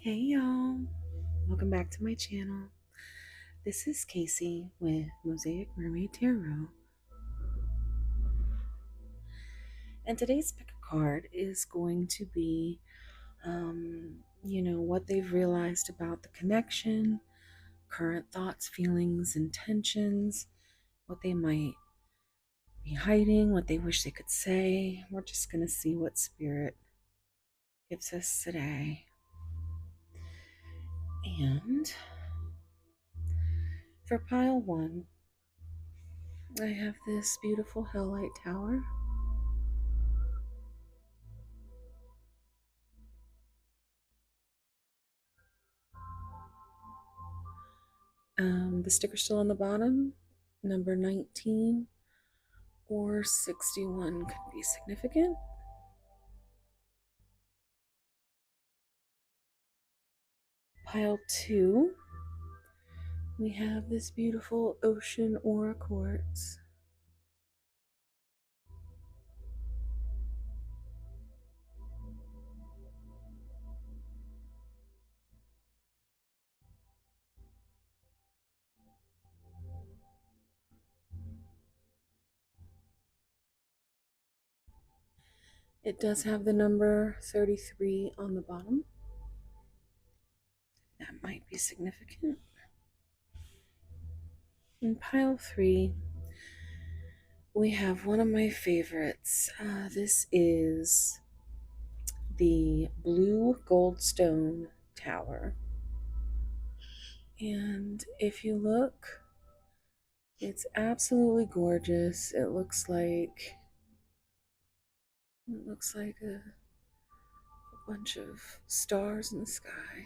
Hey y'all, welcome back to my channel. This is Casey with Mosaic Mermaid Tarot, and today's pick a card is going to be, what they've realized about the connection, current thoughts, feelings, intentions, what they might be hiding, what they wish they could say. We're just gonna see what Spirit gives us today. And for pile one, I have this beautiful Helllight Tower. The sticker's still on the bottom. Number 19 or 61 could be significant. Pile 2, we have this beautiful ocean aura quartz. It does have the number 33 on the bottom. That might be significant. In pile 3, we have one of my favorites. This is the blue goldstone tower. And if you look, it's absolutely gorgeous. It looks like a bunch of stars in the sky.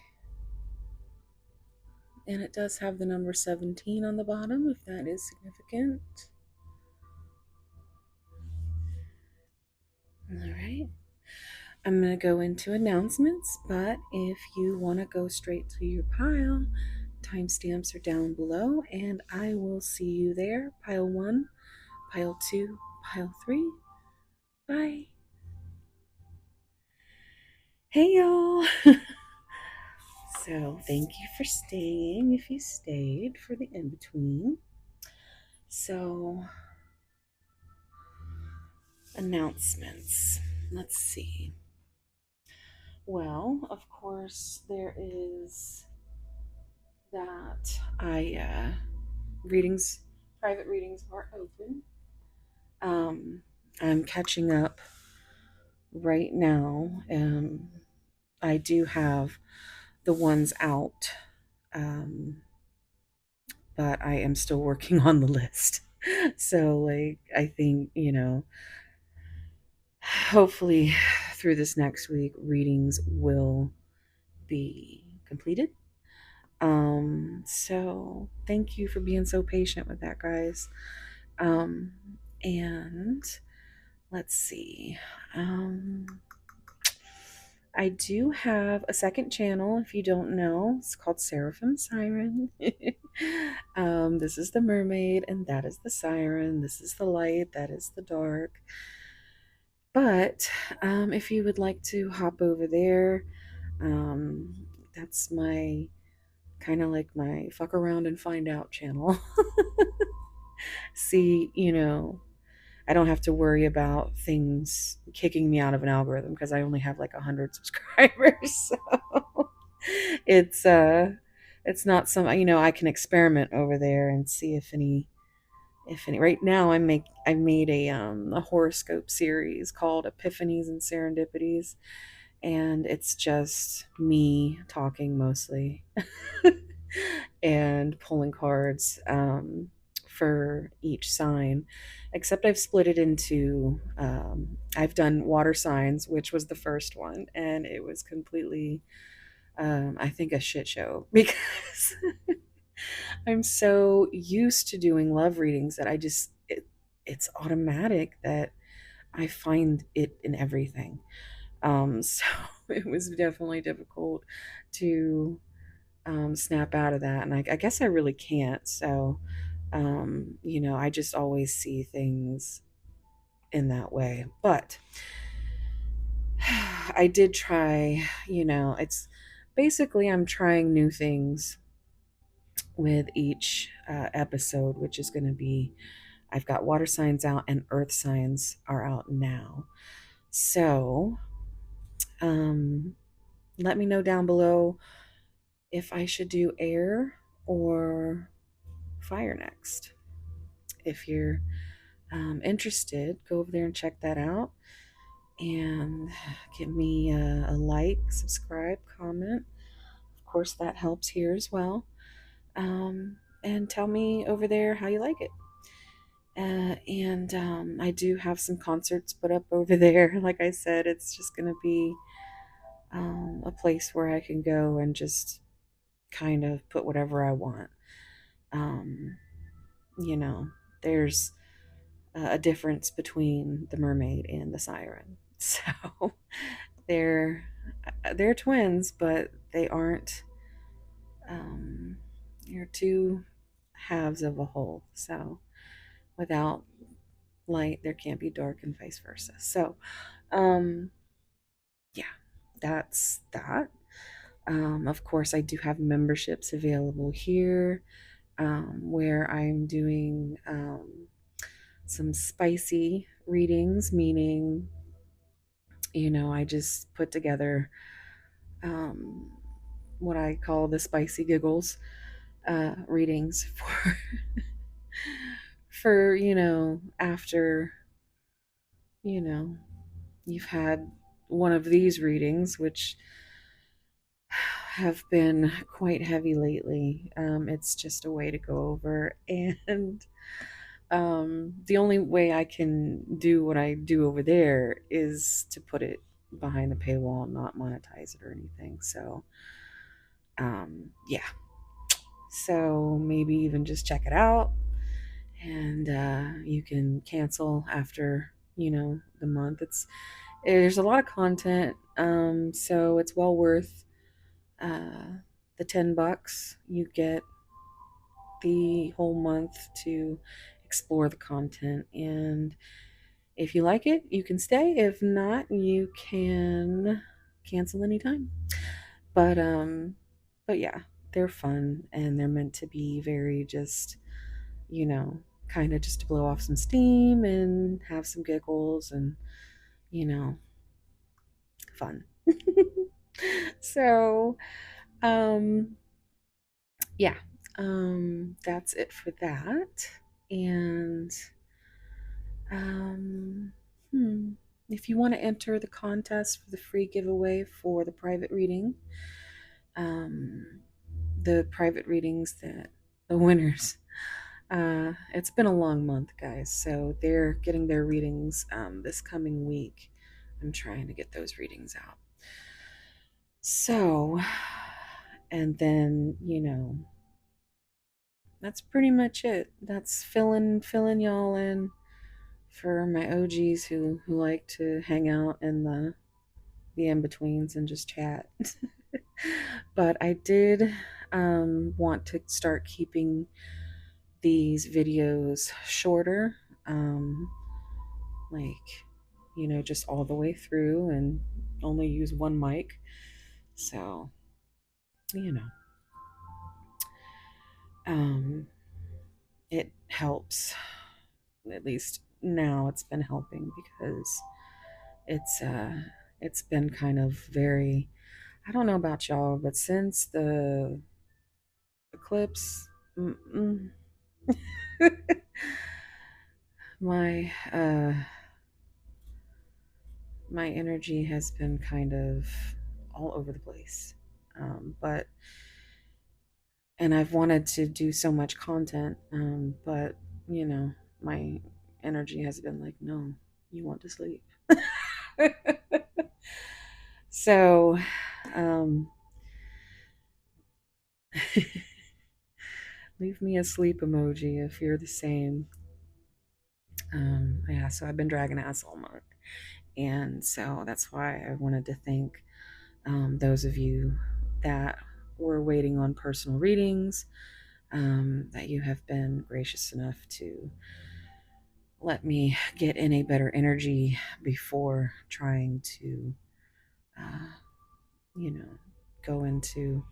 And it does have the number 17 on the bottom, if that is significant. All right. I'm going to go into announcements, but if you want to go straight to your pile, timestamps are down below, and I will see you there. Pile 1, pile 2, pile 3. Bye. Hey, y'all. So, thank you for staying if you stayed for the in between. So, announcements. Let's see. Well, of course, there is that private readings are open. I'm catching up right now. I do have the ones out, but I am still working on the list. So, like, I think, hopefully through this next week, readings will be completed. So thank you for being so patient with that, guys. Um, and let's see. I do have a second channel, if you don't know. It's called Seraphim Siren. This is the mermaid, and that is the siren. This is the light, that is the dark. But if you would like to hop over there, that's my kind of like my fuck around and find out channel. See, I don't have to worry about things kicking me out of an algorithm because I only have like 100 subscribers. So it's not some, I can experiment over there and see if any right now I made a horoscope series called Epiphanies and Serendipities, and it's just me talking mostly and pulling cards for each sign, except I've split it into I've done water signs, which was the first one, and it was completely I think a shit show because I'm so used to doing love readings that it's automatic that I find it in everything. So it was definitely difficult to snap out of that. And I guess I really can't. So, I just always see things in that way. But I did try, it's basically, I'm trying new things with each episode, which is going to be I've got water signs out and earth signs are out now. So, um, let me know down below if I should do air or fire next. If you're interested, go over there and check that out and give me a like, subscribe, comment. Of course, that helps here as well. And tell me over there how you like it. And I do have some concerts put up over there. Like I said, it's just going to be a place where I can go and just kind of put whatever I want. Um, you know, there's a difference between the mermaid and the siren. So they're they're twins, but they aren't. Um, they're two halves of a whole. So without light, there can't be dark, and vice versa. So, um, yeah, that's that. Of course, I do have memberships available here where I'm doing some spicy readings, meaning, I just put together um, what I call the spicy giggles readings for, after, you know, you've had one of these readings, which have been quite heavy lately. It's just a way to go over, and the only way I can do what I do over there is to put it behind the paywall, not monetize it or anything. So, yeah. So maybe even just check it out, and you can cancel after the month. There's a lot of content, so it's well worth the $10. You get the whole month to explore the content, and if you like it, you can stay. If not, you can cancel anytime. But but yeah, they're fun, and they're meant to be very just, you know, kind of just to blow off some steam and have some giggles and, you know, fun. So, um yeah, that's it for that. And um hmm, if you want to enter the contest for the free giveaway for the private reading, um the private readings that the winners, it's been a long month, guys, so they're getting their readings this coming week. I'm trying to get those readings out. So, and then, that's pretty much it. That's filling y'all in for my OGs who like to hang out in the in-betweens and just chat. But I did want to start keeping these videos shorter, um, like, just all the way through and only use one mic. So, you know, um, it helps. At least now it's been helping because it's it's been kind of very, I don't know about y'all, but since the eclipse, mm-mm, my my energy has been kind of all over the place. But and I've wanted to do so much content, but my energy has been like, no, you want to sleep. So, um, leave me a sleep emoji if you're the same. Yeah, so I've been dragging ass all month. And so that's why I wanted to thank those of you that were waiting on personal readings, that you have been gracious enough to let me get in a better energy before trying to, uh, you know, go into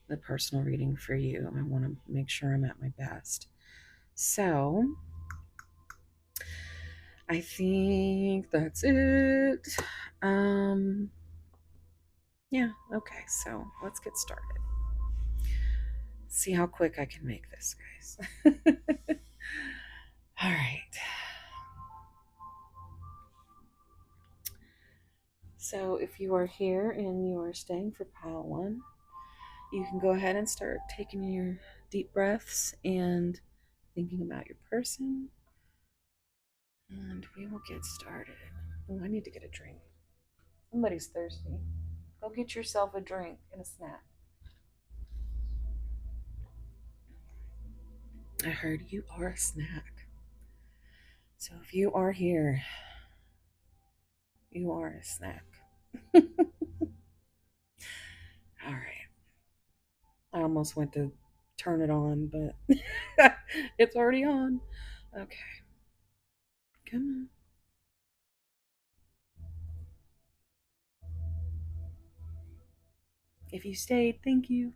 the personal reading for you. I want to make sure I'm at my best. So I think that's it. Um, yeah, okay, so let's get started. See how quick I can make this, guys. All right. So if you are here and you are staying for pile one, you can go ahead and start taking your deep breaths and thinking about your person. And we will get started. Oh, I need to get a drink. Somebody's thirsty. Go get yourself a drink and a snack. I heard you are a snack. So if you are here, you are a snack. All right. I almost went to turn it on, but it's already on. Okay. Come on. If you stayed, thank you.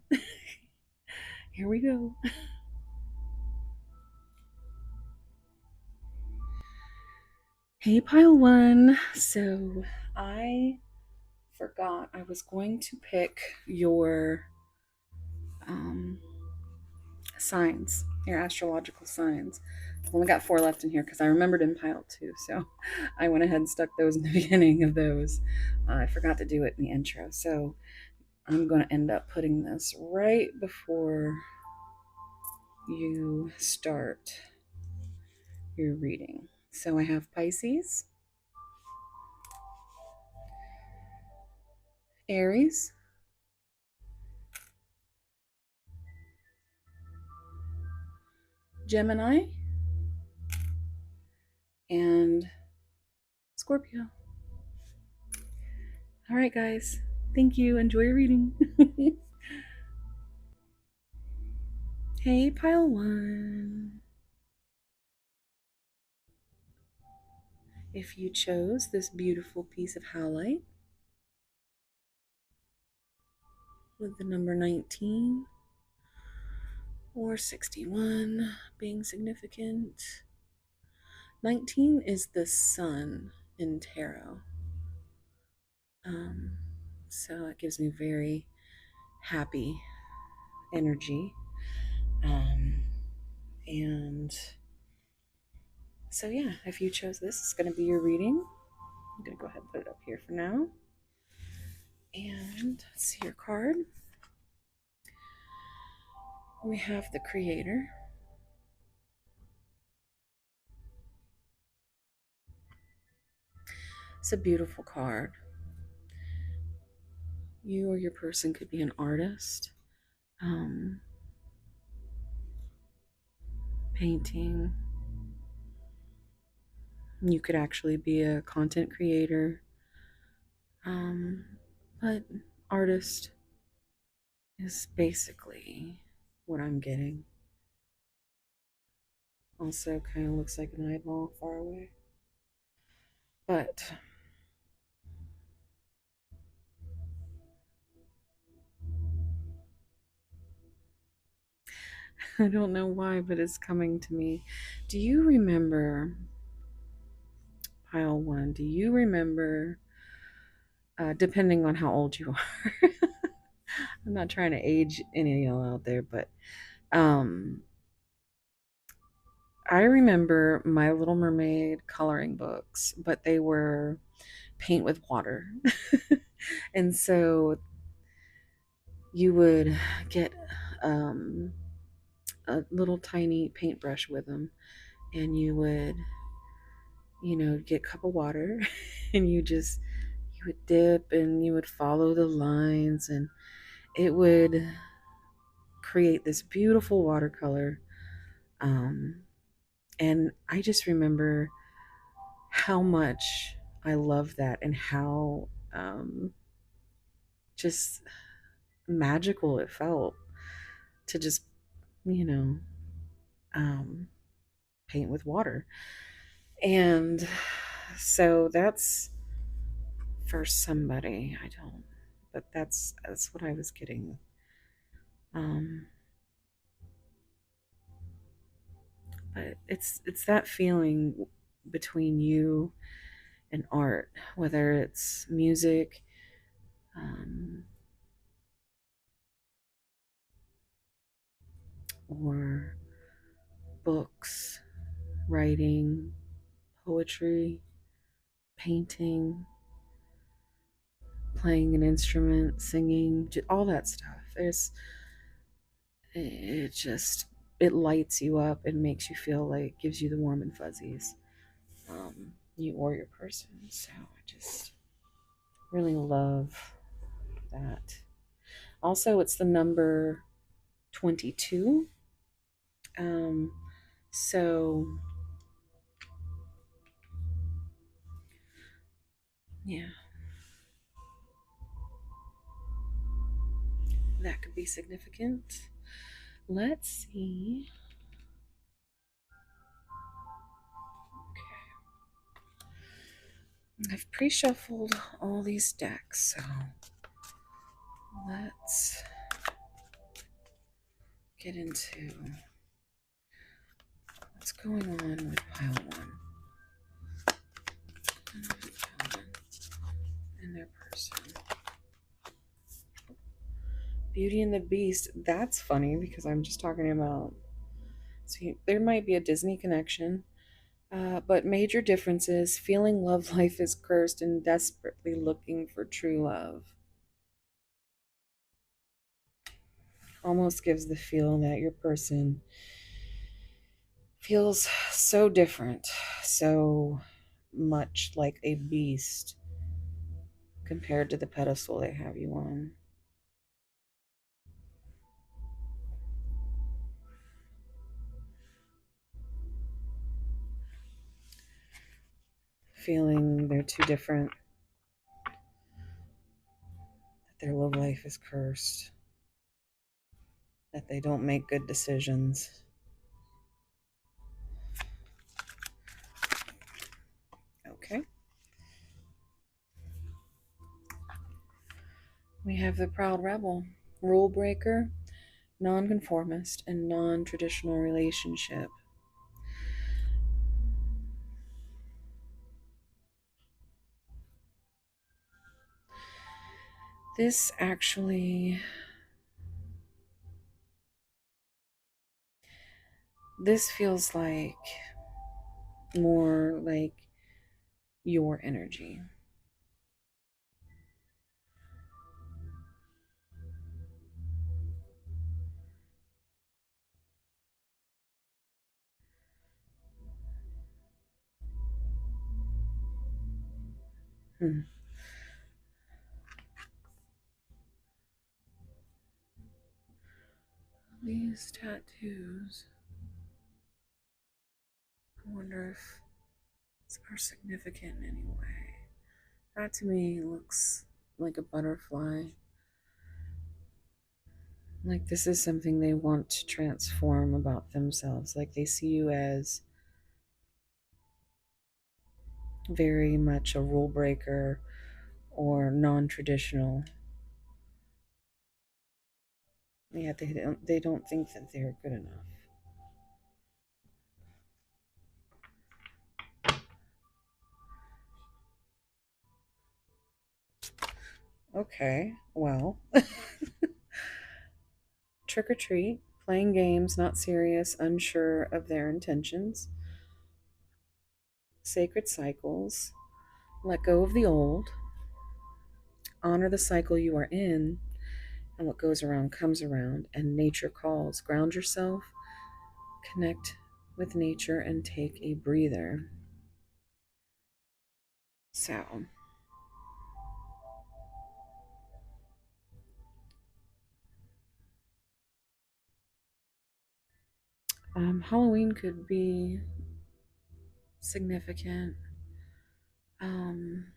Here we go. Hey, pile one. So I forgot I was going to pick your um, signs, your astrological signs. I've only got 4 left in here because I remembered in pile 2. So I went ahead and stuck those in the beginning of those. I forgot to do it in the intro. So I'm going to end up putting this right before you start your reading. So I have Pisces, Aries, Gemini, and Scorpio. All right, guys. Thank you. Enjoy your reading. Hey, pile one. If you chose this beautiful piece of howlite with the number 19 or 61 being significant, 19 is the sun in tarot. Um, so it gives me very happy energy. And so, yeah, if you chose this, it's going to be your reading. I'm going to go ahead and put it up here for now. And let's see your card. We have the Creator. It's a beautiful card. You or your person could be an artist, painting. You could actually be a content creator, but artist is basically what I'm getting. Also, kind of looks like an eyeball far away, but I don't know why, but it's coming to me. Do you remember, pile one, do you remember, depending on how old you are, I'm not trying to age any of y'all out there, but I remember My Little Mermaid coloring books, but they were paint with water. And so you would get a little tiny paintbrush with them, and you would, get a cup of water and you would dip and you would follow the lines, and it would create this beautiful watercolor. And I just remember how much I love that, and how just magical it felt to just, you know, um, paint with water. And so that's for somebody. I don't but that's what I was getting. Um, but it's that feeling between you and art, whether it's music, um, or books, writing, poetry, painting, playing an instrument, singing, all that stuff. It just, it lights you up and makes you feel like, gives you the warm and fuzzies. You or your person. So I just really love that. Also, it's the number 22. Um, so yeah, that could be significant. Let's see. Okay. I've pre shuffled all these decks, so let's get into what's going on with pile one and their person. Beauty and the Beast. That's funny because I'm just talking about. So there might be a Disney connection, but major differences. Feeling love life is cursed and desperately looking for true love. Almost gives the feel that your person feels so different, so much like a beast compared to the pedestal they have you on. Feeling they're too different, that their love life is cursed, that they don't make good decisions. Okay. We have the proud rebel, rule breaker, nonconformist, and non traditional relationship. This actually, this feels like more like your energy. Hmm. These tattoos, I wonder if are significant in any way. That to me looks like a butterfly. Like this is something they want to transform about themselves. Like they see you as very much a rule breaker or non-traditional. Yeah, they don't think that they're good enough. Okay, well, trick or treat, playing games, not serious, unsure of their intentions, sacred cycles, let go of the old, honor the cycle you are in, and what goes around comes around, and nature calls. Ground yourself, connect with nature, and take a breather. So, Halloween could be significant. Um,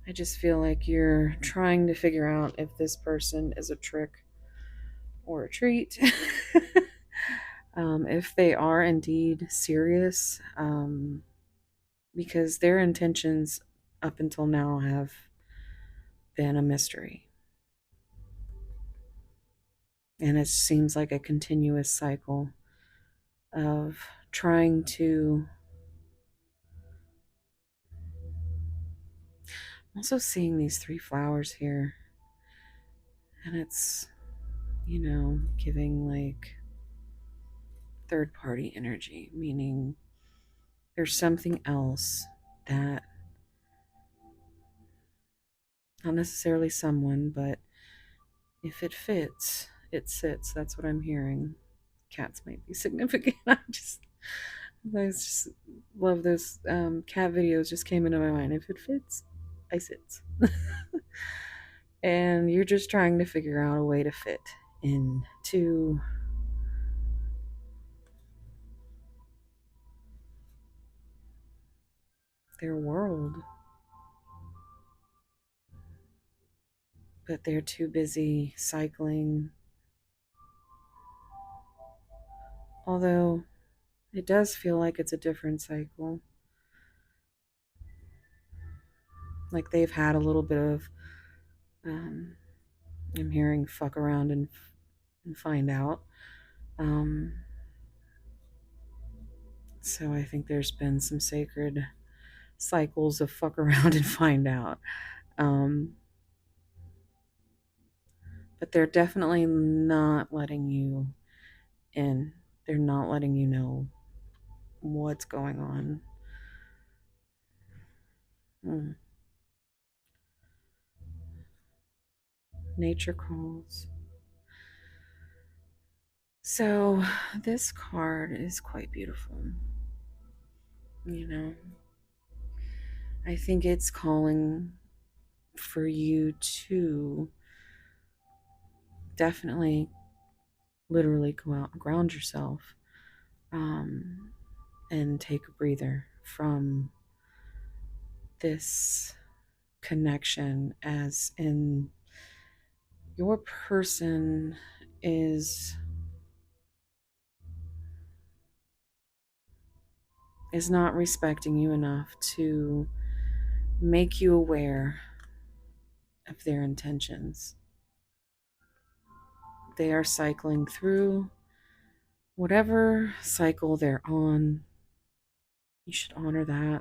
I just feel like you're trying to figure out if this person is a trick or a treat. If they are indeed serious, because their intentions up until now have been a mystery. And it seems like a continuous cycle of trying to. I'm also seeing these three flowers here, and it's, giving like third party energy, meaning there's something else that, not necessarily someone, but if it fits, it sits. That's what I'm hearing. Cats might be significant. I just love those cat videos. Just came into my mind. If it fits, I sit. And you're just trying to figure out a way to fit into their world, but they're too busy cycling. Although it does feel like it's a different cycle. Like they've had a little bit of, um, I'm hearing fuck around and find out. Um, so I think there's been some sacred cycles of fuck around and find out. Um, but they're definitely not letting you in. They're not letting you know what's going on. Mm. Nature calls. So, this card is quite beautiful. You know, I think it's calling for you to definitely, literally go out and ground yourself, um, and take a breather from this connection, as in your person is is not respecting you enough to make you aware of their intentions. They are cycling through whatever cycle they're on. You should honor that,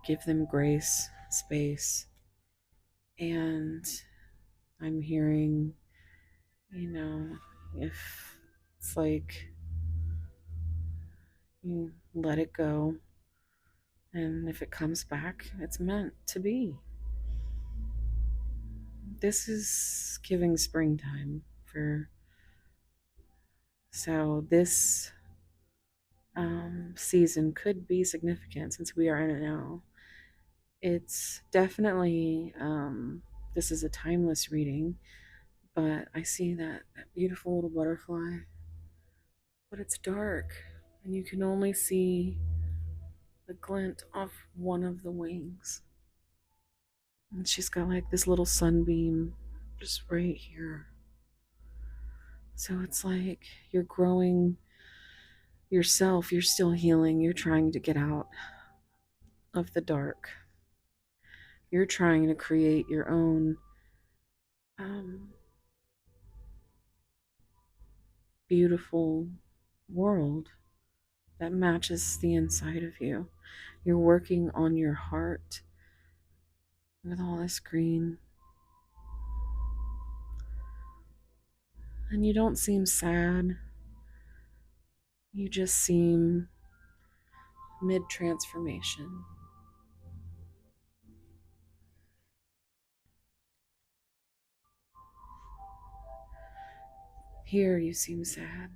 give them grace, space. And I'm hearing, if it's like you let it go, and if it comes back, it's meant to be. This is giving springtime for, so this season could be significant since we are in it now. It's definitely, this is a timeless reading, but I see that beautiful little butterfly, but it's dark, and you can only see the glint off one of the wings. And she's got like this little sunbeam just right here. So it's like you're growing yourself, you're still healing, you're trying to get out of the dark. You're trying to create your own, um, beautiful world that matches the inside of you. You're working on your heart with all this green. And you don't seem sad. You just seem mid transformation. Here you seem sad.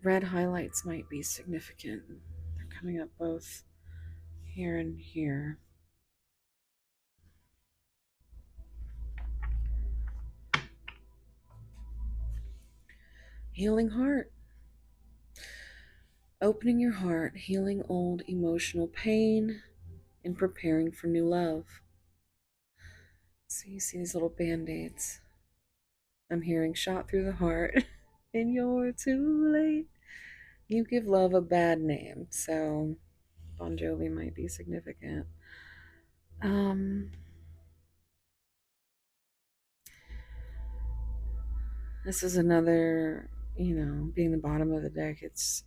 Red highlights might be significant. They're coming up both here and here. Healing heart. Opening your heart, healing old emotional pain, and preparing for new love. So you see these little band-aids. I'm hearing shot through the heart, and you're too late. You give love a bad name, so Bon Jovi might be significant. Um, this is another, being the bottom of the deck. It's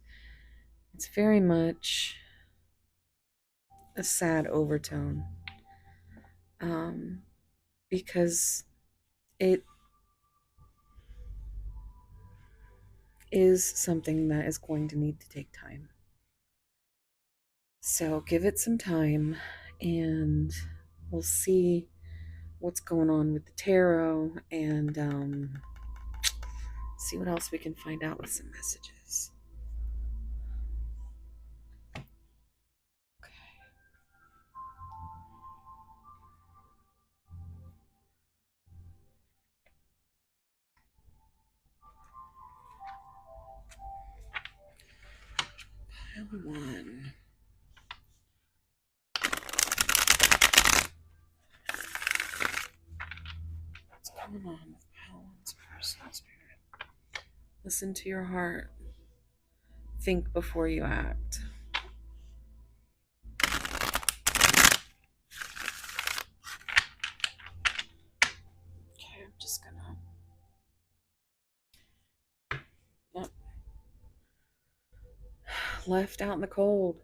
very much a sad overtone. Um, because it is something that is going to need to take time. So give it some time and we'll see what's going on with the tarot and see what else we can find out with some messages. Okay. Pile one. What's going on with pile one's personal spirit? Listen to your heart. Think before you act. Okay, I'm just gonna. Yep. Left out in the cold.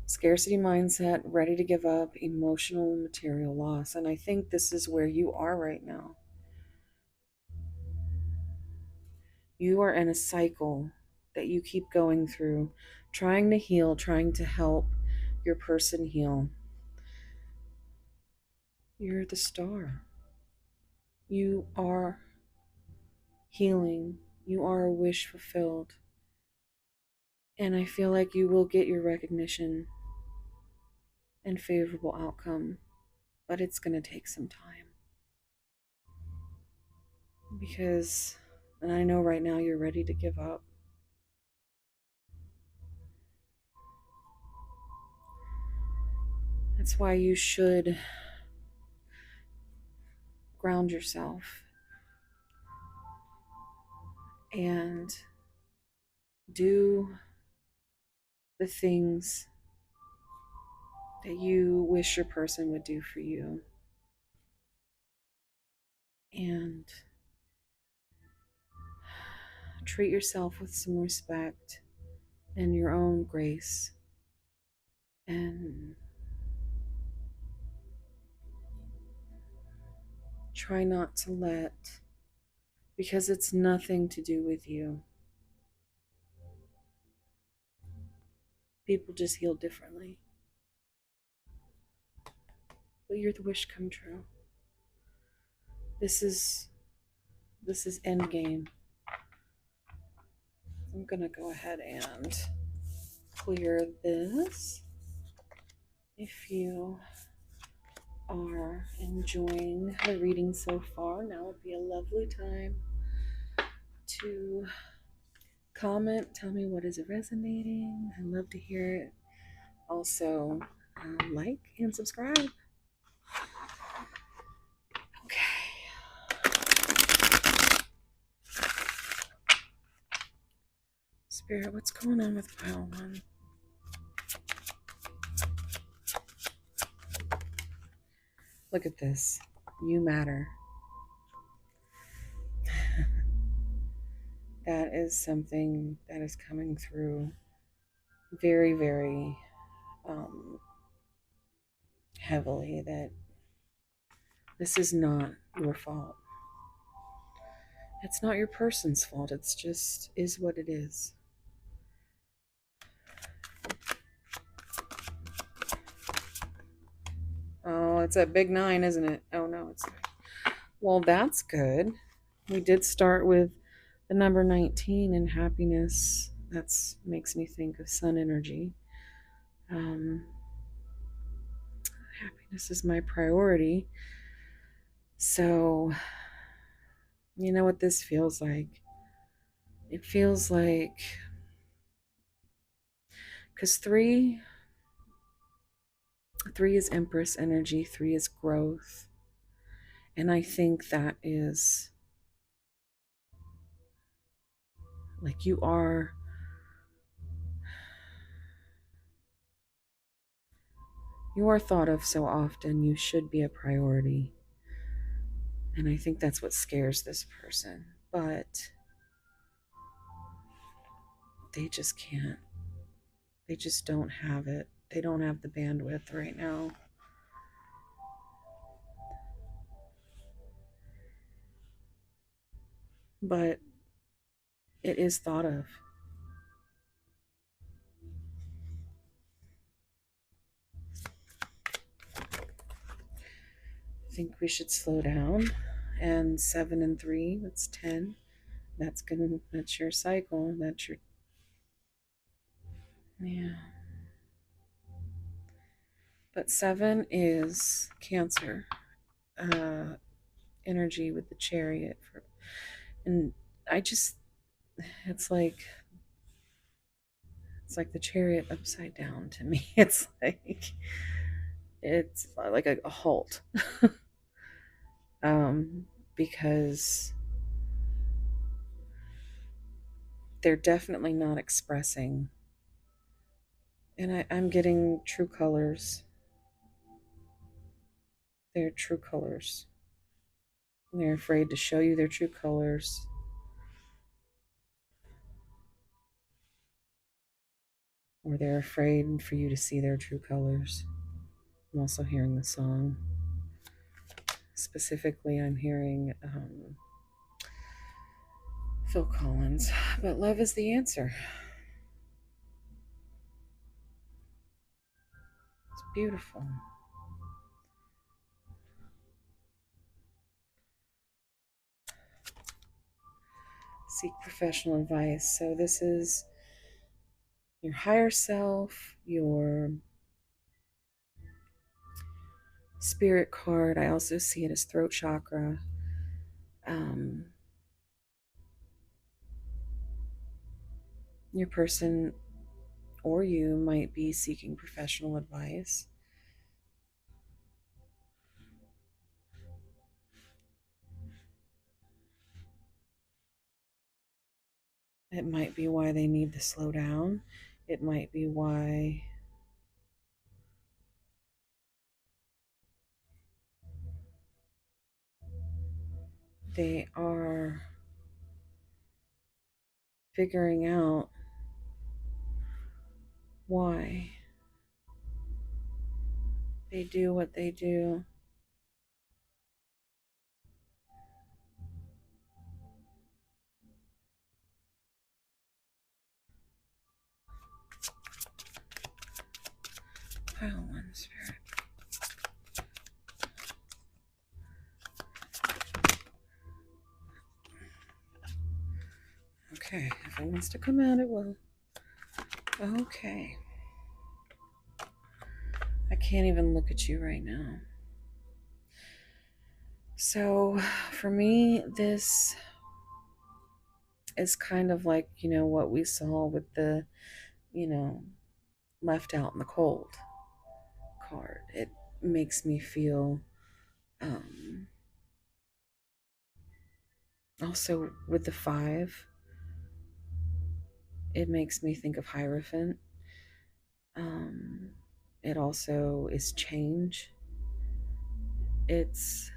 Scarcity mindset, ready to give up, emotional and material loss. And I think this is where you are right now. You are in a cycle that you keep going through, trying to heal, trying to help your person heal. You're the star. You are healing. You are a wish fulfilled. And I feel like you will get your recognition and favorable outcome, but it's going to take some time. Because, and I know right now you're ready to give up. That's why you should ground yourself and do the things that you wish your person would do for you. And treat yourself with some respect and your own grace. And try not to let, because it's nothing to do with you. People just heal differently. But you're the wish come true. This is end game. I'm gonna go ahead and clear this. If you are enjoying the reading so far, now would be a lovely time to comment, tell me what is resonating. I love to hear it. Also, like and subscribe. Okay. Spirit, what's going on with pile one? Look at this. You matter. That is something that is coming through very, very heavily, that this is not your fault. It's not your person's fault. It's just is what it is. Oh, it's that big 9, isn't it? Oh, no, it's... Well, that's good. We did start with the number 19 and happiness. That makes me think of sun energy. Happiness is my priority. So, you know what this feels like? It feels like, because three is Empress energy, 3 is growth. And I think that is like you You are thought of so often, you should be a priority. And I think that's what scares this person. But they just can't. They just don't have it. They don't have the bandwidth right now. But it is thought of. I think we should slow down. And 7 and 3, that's 10. That's your cycle. That's your, yeah. But 7 is Cancer energy with the Chariot. And I just, it's like, it's like the Chariot upside down to me. It's like a halt. um, because they're definitely not expressing. And I'm getting true colors. They're true colors. They're afraid to show you their true colors. Or they're afraid for you to see their true colors. I'm also hearing the song. Specifically, I'm hearing Phil Collins, but love is the answer. It's beautiful. Seek professional advice. So this is your higher self, your spirit card. I also see it as throat chakra. Um, your person or you might be seeking professional advice. It might be why they need to slow down. It might be why they are figuring out why they do what they do. Pile one, spirit. Okay, if it wants to come out, it will. Okay. I can't even look at you right now. So, for me, this is kind of like, what we saw with the, you know, left out in the cold card. It makes me feel, um, also with the 5, it makes me think of Hierophant. Um, it also is change. It's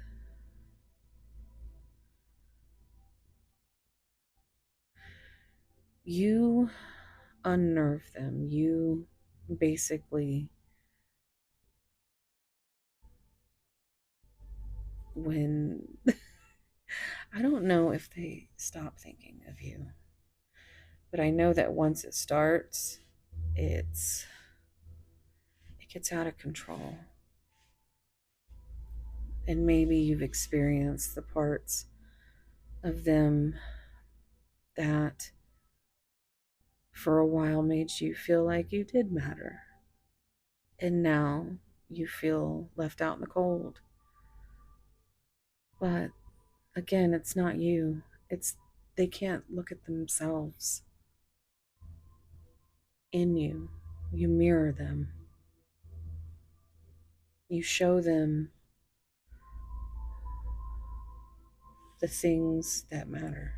you unnerve them. You basically, when I don't know if they stop thinking of you, but I know that once it starts, it gets out of control. And maybe you've experienced the parts of them that for a while made you feel like you did matter. And now you feel left out in the cold. But again, it's not you. It's they can't look at themselves in you. You mirror them. You show them the things that matter.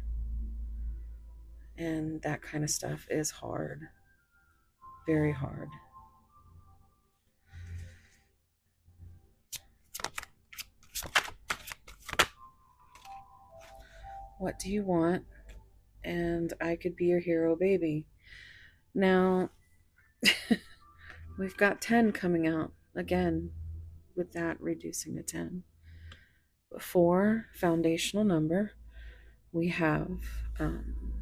And that kind of stuff is hard. Very hard. What do you want? And I could be your hero baby. Now, we've got 10 coming out again, with that reducing to 10. 4, foundational number. We have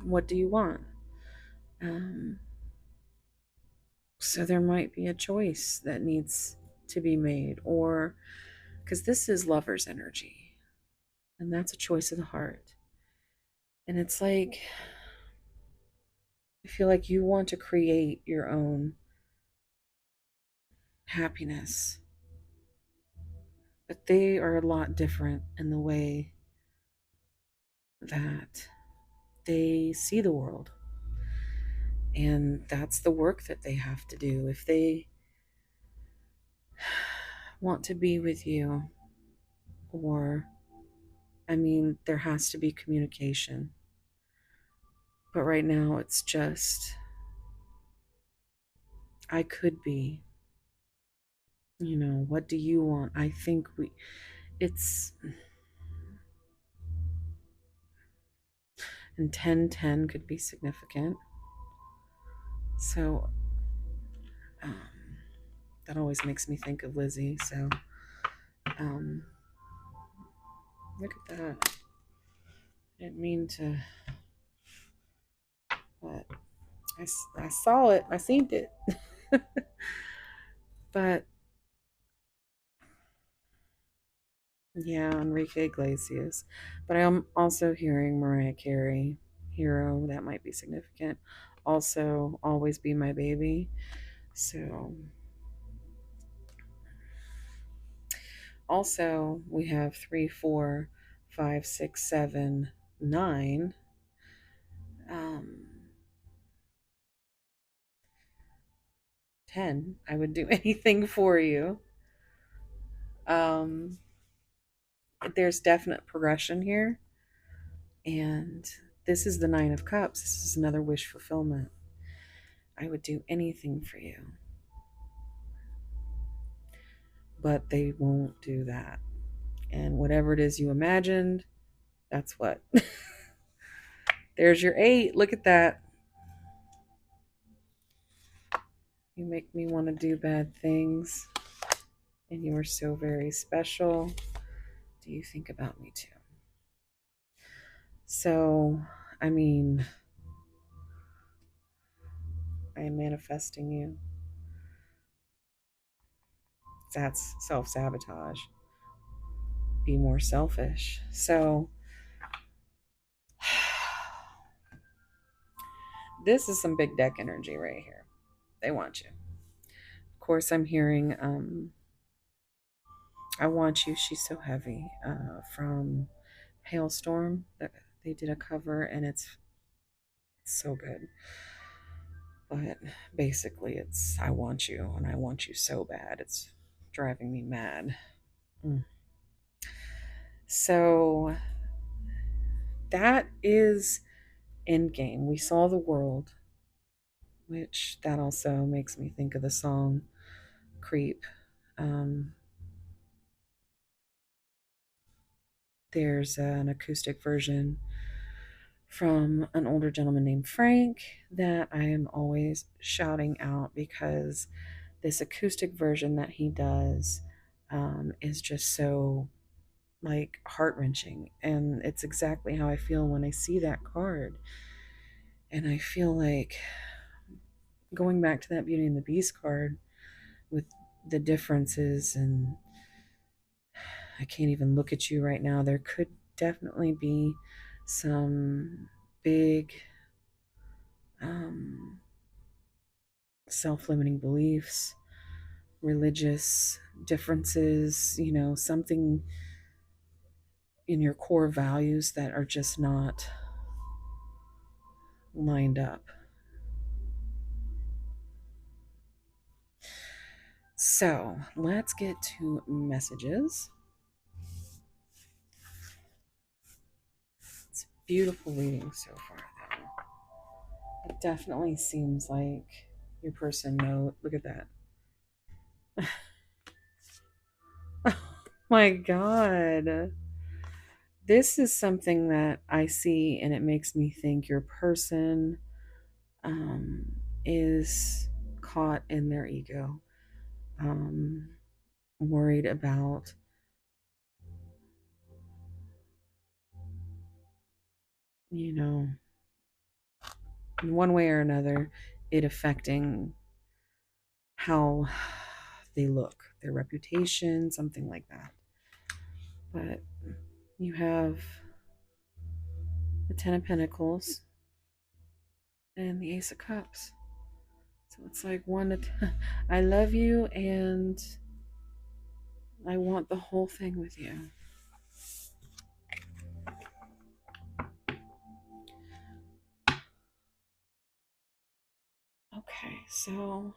what do you want? Um, so there might be a choice that needs to be made, or because this is lover's energy, and that's a choice of the heart. And it's like, I feel like you want to create your own happiness, but they are a lot different in the way that they see the world. And that's the work that they have to do. If they want to be with you, or, I mean, there has to be communication. But right now, it's just, I could be, what do you want? I think it's, and 1010 could be significant. So, um, that always makes me think of Lizzie. So, um, look at that. I didn't mean to, but I saw it. I seen it. But yeah, Enrique Iglesias. But I'm also hearing Mariah Carey, Hero. That might be significant. Also, Always Be My Baby. So, also, we have 3, 4, 5, 6, 7, 9. Um, 10. I would do anything for you. Um, there's definite progression here. And this is the Nine of Cups. This is another wish fulfillment. I would do anything for you. But they won't do that. And whatever it is you imagined, that's what. There's your 8. Look at that. You make me want to do bad things. And you are so very special. Do you think about me too? So, I mean, I am manifesting you. That's self sabotage. Be more selfish. So, this is some big deck energy right here. They want you. Of course, I'm hearing I Want You, She's So Heavy, from Hailstorm. They did a cover, and it's so good. But basically, it's I want you, and I want you so bad. It's driving me mad. Mm. So that is Endgame. We saw the world, which that also makes me think of the song Creep. Um, there's an acoustic version from an older gentleman named Frank that I am always shouting out, because this acoustic version that he does is just so like heart wrenching. And it's exactly how I feel when I see that card. And I feel like going back to that Beauty and the Beast card with the differences, and I can't even look at you right now. There could definitely be some big um, self limiting beliefs, religious differences, something in your core values that are just not lined up. So let's get to messages. It's a beautiful reading so far, though. It definitely seems like your person knows. Look at that. Oh my God. this is something that I see, and it makes me think your person um, is caught in their ego, um, worried about, you know, in one way or another, it affecting how they look, their reputation, something like that. But you have the Ten of Pentacles and the Ace of Cups. So it's like I love you and I want the whole thing with you. Okay, so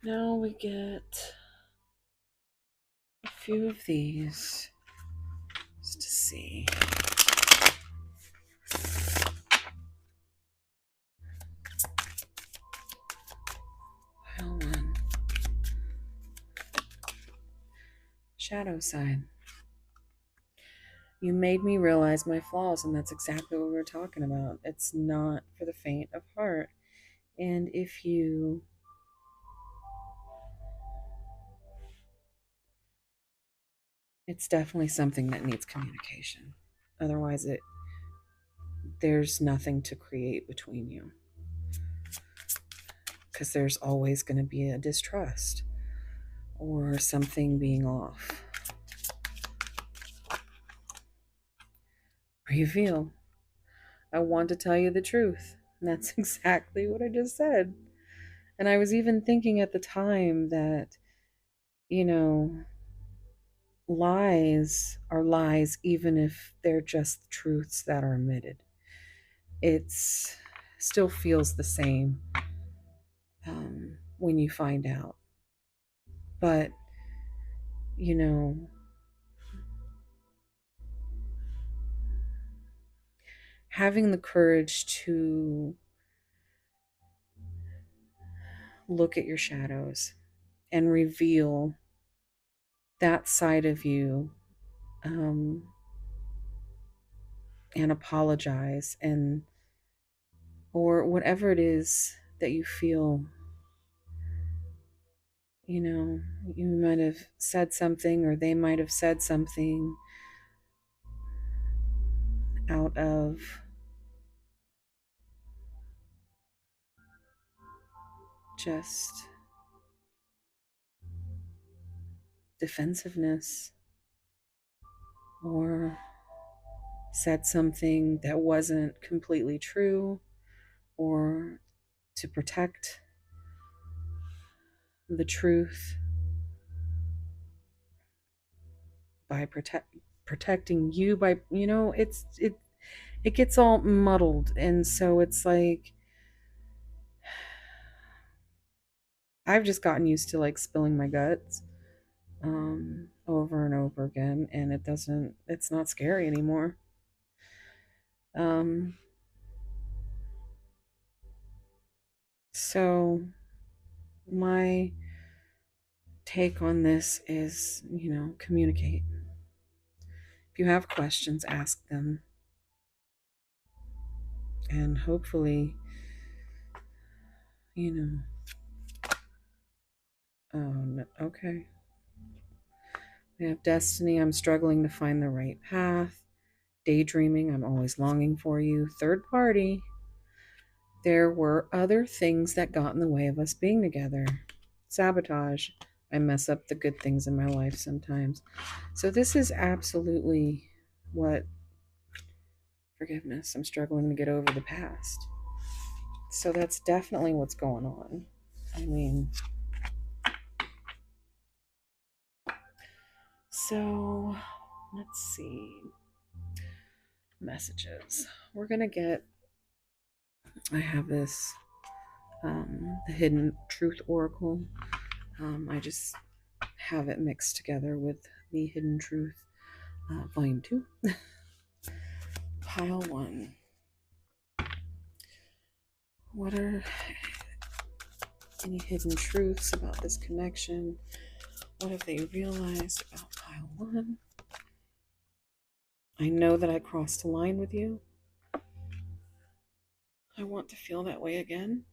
now we get a few of these just to see. Pile one. Shadow side. You made me realize my flaws, and that's exactly what we're talking about. It's not for the faint of heart. And if you it's definitely something that needs communication. Otherwise there's nothing to create between you. Because there's always going to be a distrust or something being off. Reveal. I want to tell you the truth. And that's exactly what I just said. And I was even thinking at the time that, you know, lies are lies even if they're just truths that are omitted. It's still feels the same when you find out. But, you know, having the courage to look at your shadows and reveal that side of you, um, and apologize, and or whatever it is that you feel, you know, you might have said something or they might have said something out of just defensiveness, or said something that wasn't completely true, or to protect the truth by protecting you, by, you know, it gets all muddled. And so it's like I've just gotten used to like spilling my guts over and over again, and it's not scary anymore. um so my take on this is, you know, communicate. If you have questions, ask them, and hopefully, you know. No, okay. We have destiny. I'm struggling to find the right path. Daydreaming. I'm always longing for you. Third party. There were other things that got in the way of us being together. Sabotage. I mess up the good things in my life sometimes. So this is absolutely what forgiveness. I'm struggling to get over the past. So that's definitely what's going on. I mean, so let's see. Messages. We're going to get, I have this, the Hidden Truth Oracle. I just have it mixed together with the Hidden Truth, Volume 2. Pile 1. What are any hidden truths about this connection? What have they realized about Pile 1? I know that I crossed a line with you. I want to feel that way again.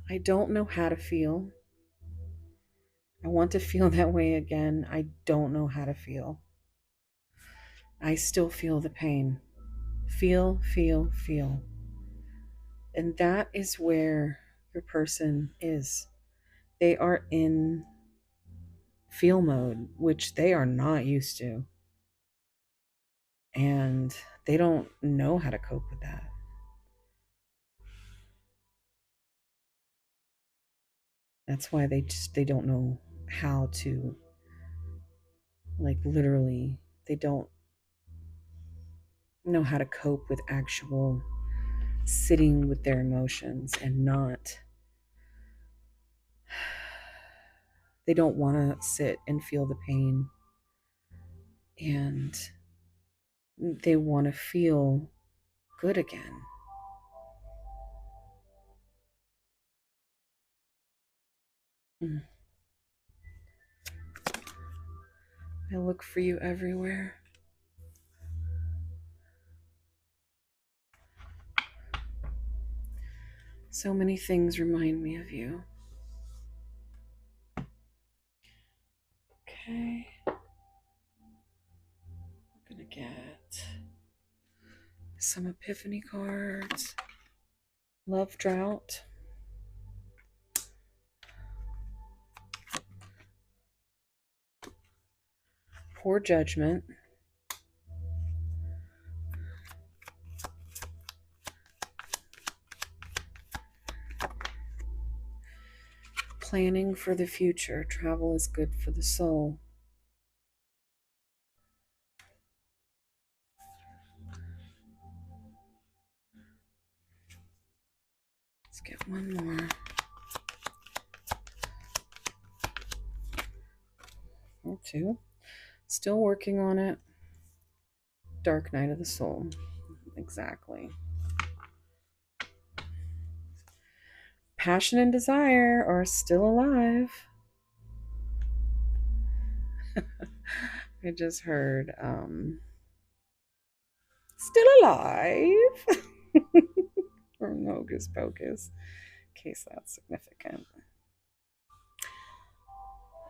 I don't know how to feel. I want to feel that way again. I don't know how to feel. I still feel the pain. Feel, feel, feel. And that is where your person is. They are in feel mode, which they are not used to. And they don't know how to cope with that. That's why they don't know how to, like, literally, they don't know how to cope with actual sitting with their emotions and not, they don't want to sit and feel the pain, and they want to feel good again. Mm. I look for you everywhere. So many things remind me of you. Okay. I'm gonna get some epiphany cards. Love drought. Poor judgment. Planning for the future. Travel is good for the soul. Let's get one more. Or two. Still working on it. Dark night of the soul. Exactly. Passion and desire are still alive. I just heard still alive from Hocus Pocus, in case that's significant.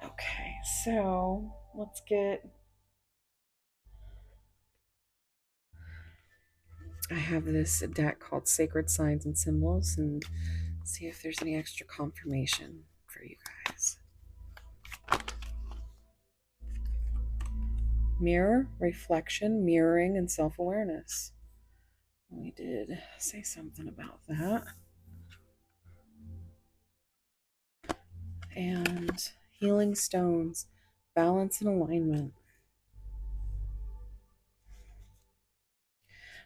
Okay, so let's get. I have this deck called Sacred Signs and Symbols, and see if there's any extra confirmation for you guys. Mirror, reflection, mirroring, and self awareness. We did say something about that. And healing stones, balance and alignment.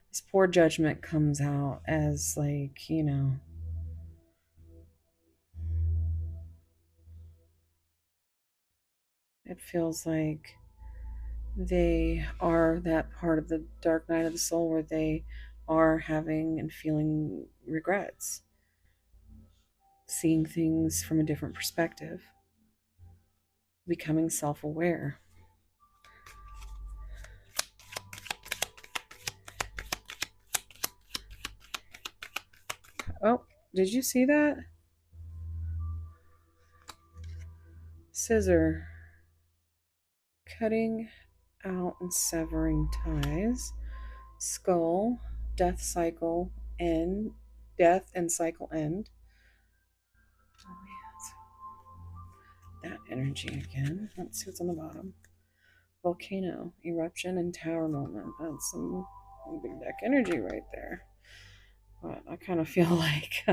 This poor judgment comes out as, like, it feels like they are that part of the dark night of the soul where they are having and feeling regrets, seeing things from a different perspective, becoming self aware. Oh, did you see that? Scissor. Cutting out and severing ties. Skull. Death cycle end. Death and cycle end. That energy again. Let's see what's on the bottom. Volcano, eruption, and tower moment. That's some big deck energy right there. But I kind of feel like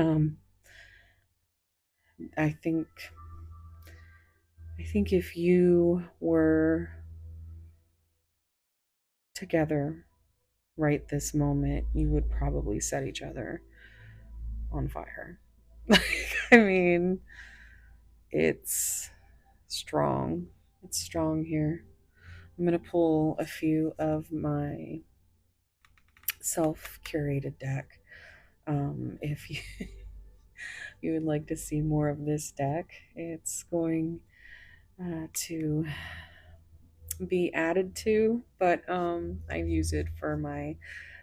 I think if you were together right this moment, you would probably set each other on fire. I mean, it's strong. It's strong here. I'm going to pull a few of my self curated deck. If you you would like to see more of this deck, it's going to be added to, but I use it for my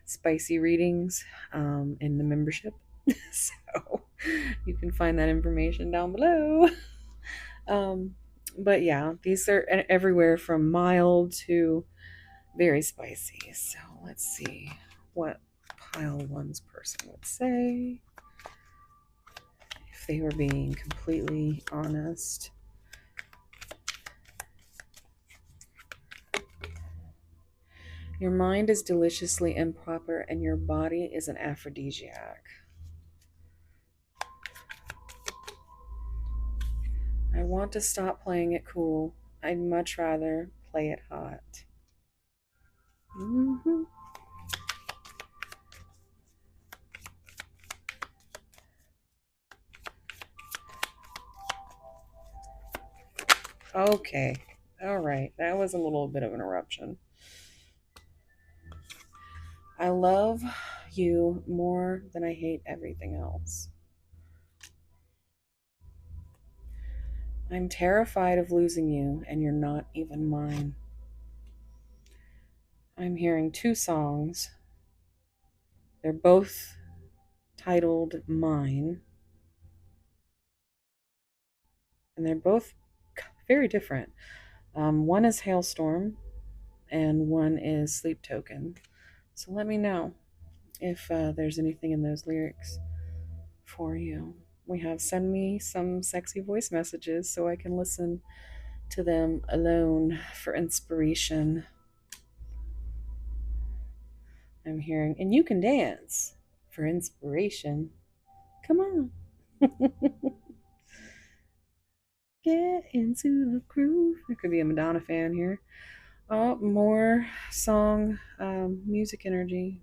spicy readings in the membership. So you can find that information down below. Um, but yeah, these are everywhere from mild to very spicy. So let's see what pile one's person would say if they were being completely honest. Your mind is deliciously improper and your body is an aphrodisiac. I want to stop playing it cool. I'd much rather play it hot. Mm-hmm. Okay. All right. That was a little bit of an eruption. I love you more than I hate everything else. I'm terrified of losing you, and you're not even mine. I'm hearing two songs. They're both titled Mine, and they're both very different. One is Hailstorm, and one is Sleep Token. So let me know if there's anything in those lyrics for you. We have send me some sexy voice messages so I can listen to them alone for inspiration. I'm hearing, and you can dance for inspiration. Come on. Get into the groove. There could be a Madonna fan here. Oh, more song, music energy.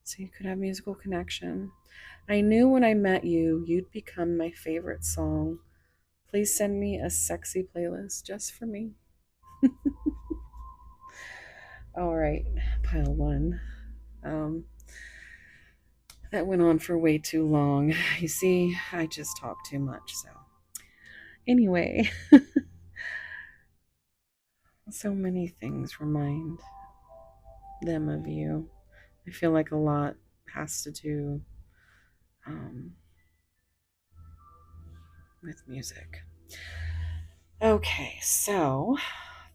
So you could have musical connection. I knew when I met you, you'd become my favorite song. Please send me a sexy playlist just for me. All right, pile one. Um, that went on for way too long. You see, I just talk too much. So, anyway, so many things remind them of you. I feel like a lot has to do um, with music. Okay, so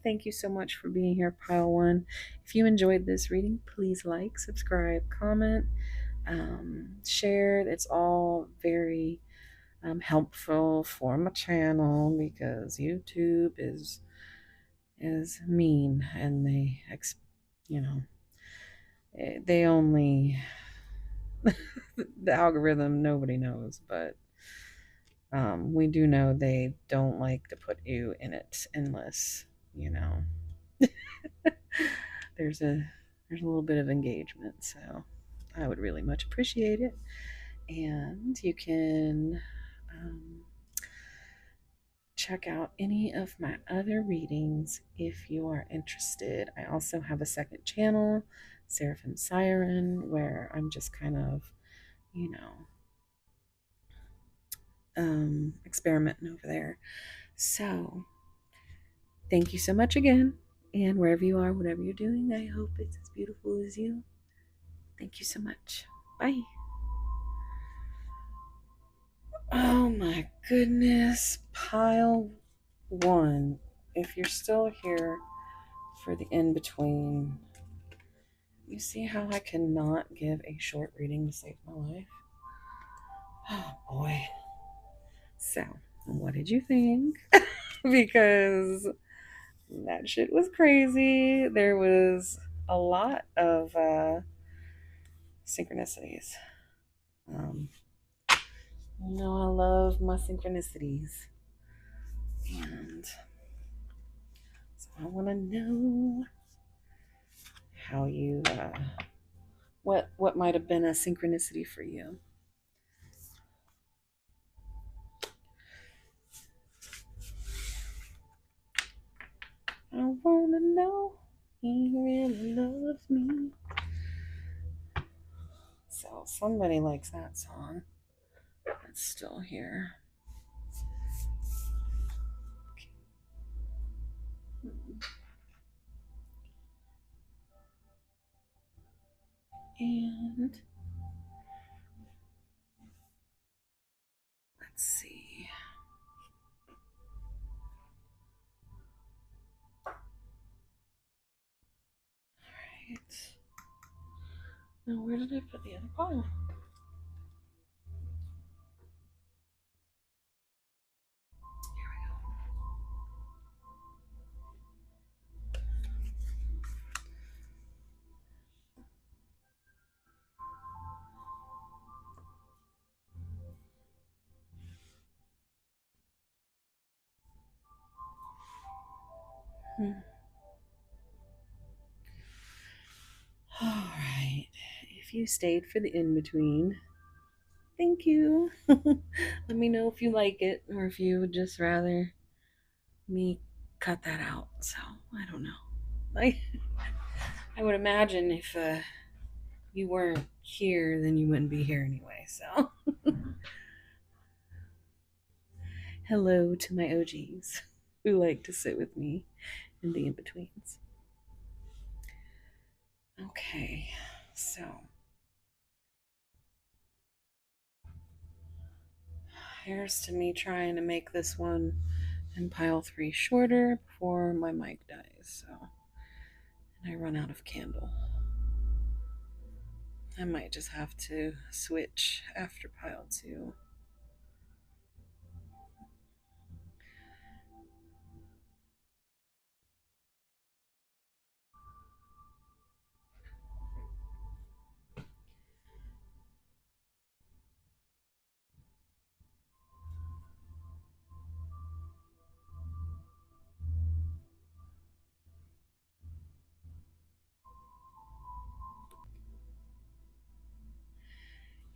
thank you so much for being here, Pile One. If you enjoyed this reading, please like, subscribe, comment, share. It's all very helpful for my channel because YouTube is mean and you know they only the algorithm nobody knows, but we do know they don't like to put you in it unless you know there's a there's a little bit of engagement. So I would really much appreciate it, and you can um, check out any of my other readings if you are interested. I also have a second channel, Seraphim Siren, where I'm just kind of, you know, experimenting over there. So, thank you so much again. And wherever you are, whatever you're doing, I hope it's as beautiful as you. Thank you so much. Bye. Oh my goodness. Pile one. If you're still here for the in between, you see how I cannot give a short reading to save my life? Oh boy. So, what did you think? Because that shit was crazy. There was a lot of synchronicities. Um, I love my synchronicities. And so I want to know how you, what might have been a synchronicity for you. I want to know he really loves me. So somebody likes that song. it's still here. And let's see. All right. Now, where did I put the other pile? All right. If you stayed for the in between, thank you. Let me know if you like it or if you would just rather me cut that out. So, I don't know. I would imagine if you weren't here, then you wouldn't be here anyway. So, hello to my OGs who like to sit with me in the in betweens. Okay, so here's to me trying to make this one in pile 3 shorter before my mic dies. So, and I run out of candle. I might just have to switch after pile 2.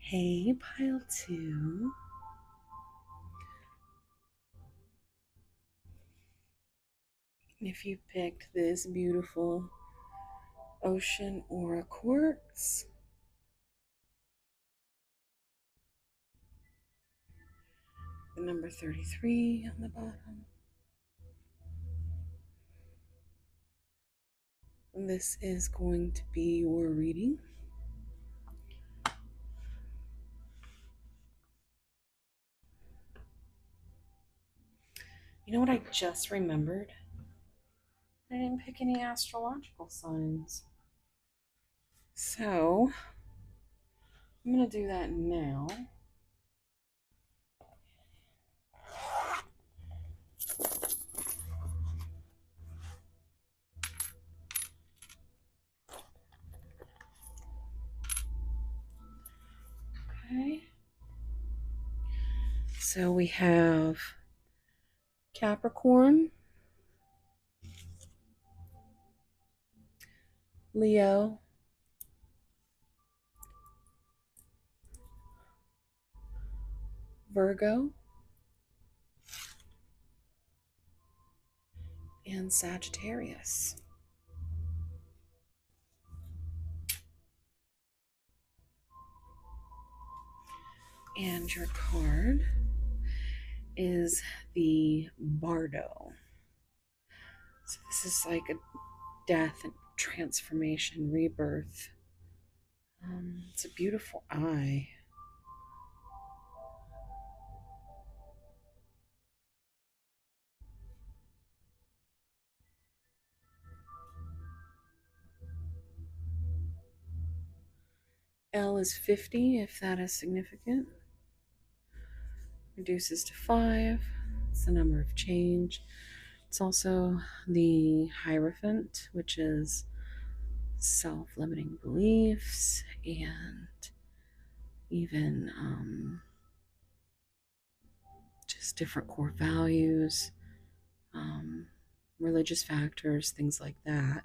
Hey, pile 2. If you picked this beautiful ocean aura quartz, the number 33 on the bottom, this is going to be your reading. You know what I just remembered? I didn't pick any astrological signs. So, I'm going to do that now. Okay. So we have Capricorn, Leo, Virgo, and Sagittarius. And your card is the Bardo. So this is like a death and transformation, rebirth. It's a beautiful eye. L is 50 if that is significant. Reduces to 5. It's the number of change. It's also the Hierophant, which is self-limiting beliefs and even just different core values, religious factors, things like that.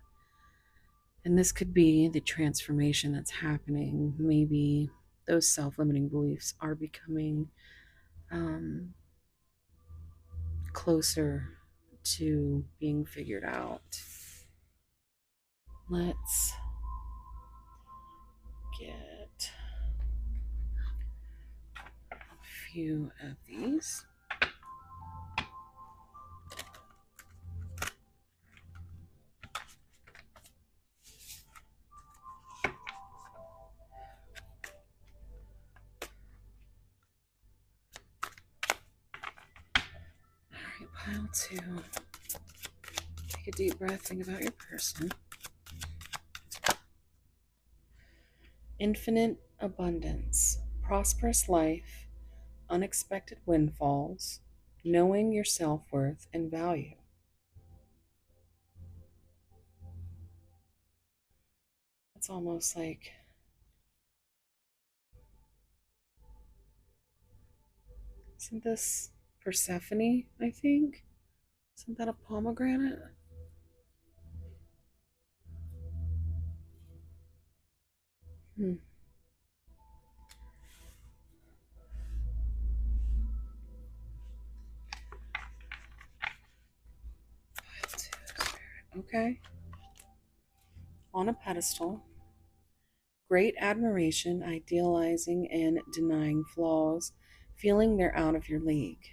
And this could be the transformation that's happening. Maybe those self-limiting beliefs are becoming closer to being figured out. Let's get few of these. All right, pile two. Take a deep breath, think about your person. Infinite abundance, prosperous life, unexpected windfalls, knowing your self worth and value. It's almost like, isn't this Persephone, I think? Isn't that a pomegranate? Hmm. Okay. On a pedestal, great admiration, idealizing and denying flaws, feeling they're out of your league.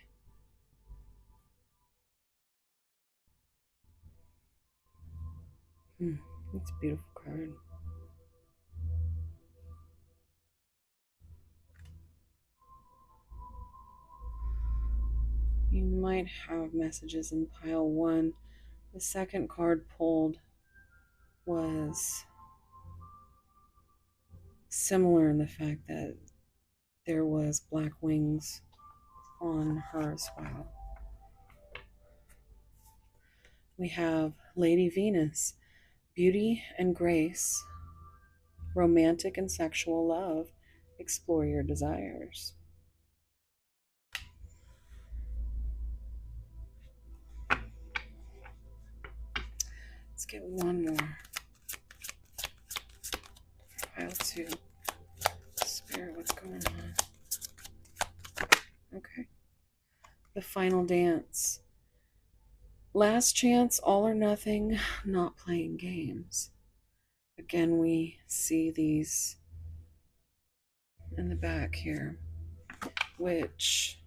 Hmm. That's a beautiful card. You might have messages in pile one. The second card pulled was similar in the fact that there was black wings on her as well. We have Lady Venus, beauty and grace, romantic and sexual love, explore your desires. Let's get one more. Pile two. Spirit, what's going on? Okay. The final dance. Last chance, all or nothing, not playing games. Again, we see these in the back here, which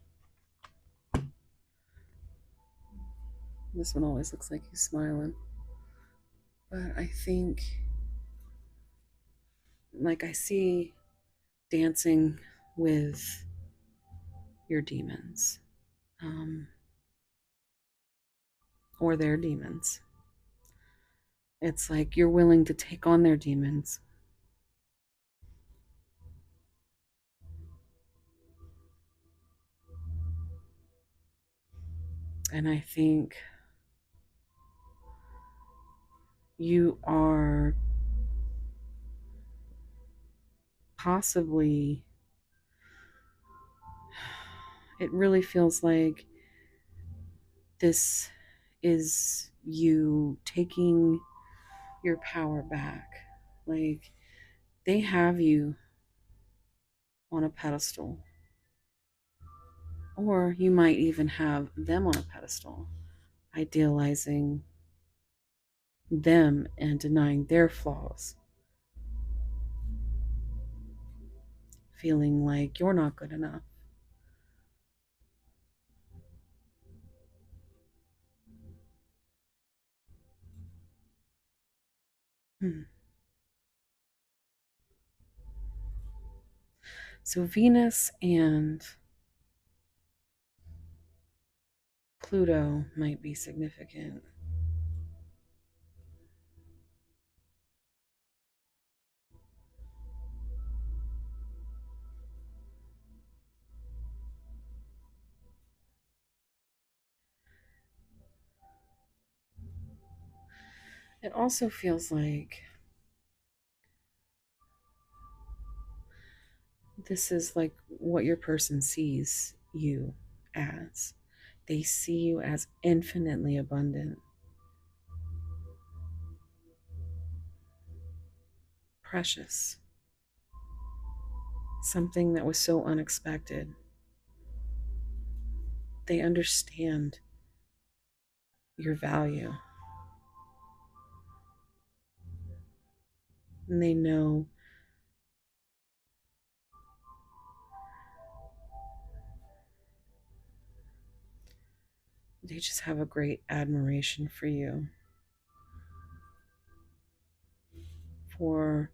this one always looks like he's smiling. But I think, like, I see dancing with your demons, or their demons. It's like you're willing to take on their demons. And I think you are possibly, it really feels like this is you taking your power back. Like they have you on a pedestal, or you might even have them on a pedestal, idealizing them and denying their flaws, feeling like you're not good enough. Hmm. So Venus and Pluto might be significant. It also feels like this is like what your person sees you as. They see you as infinitely abundant, precious, something that was so unexpected. They understand your value, and they know They just have a great admiration for you, for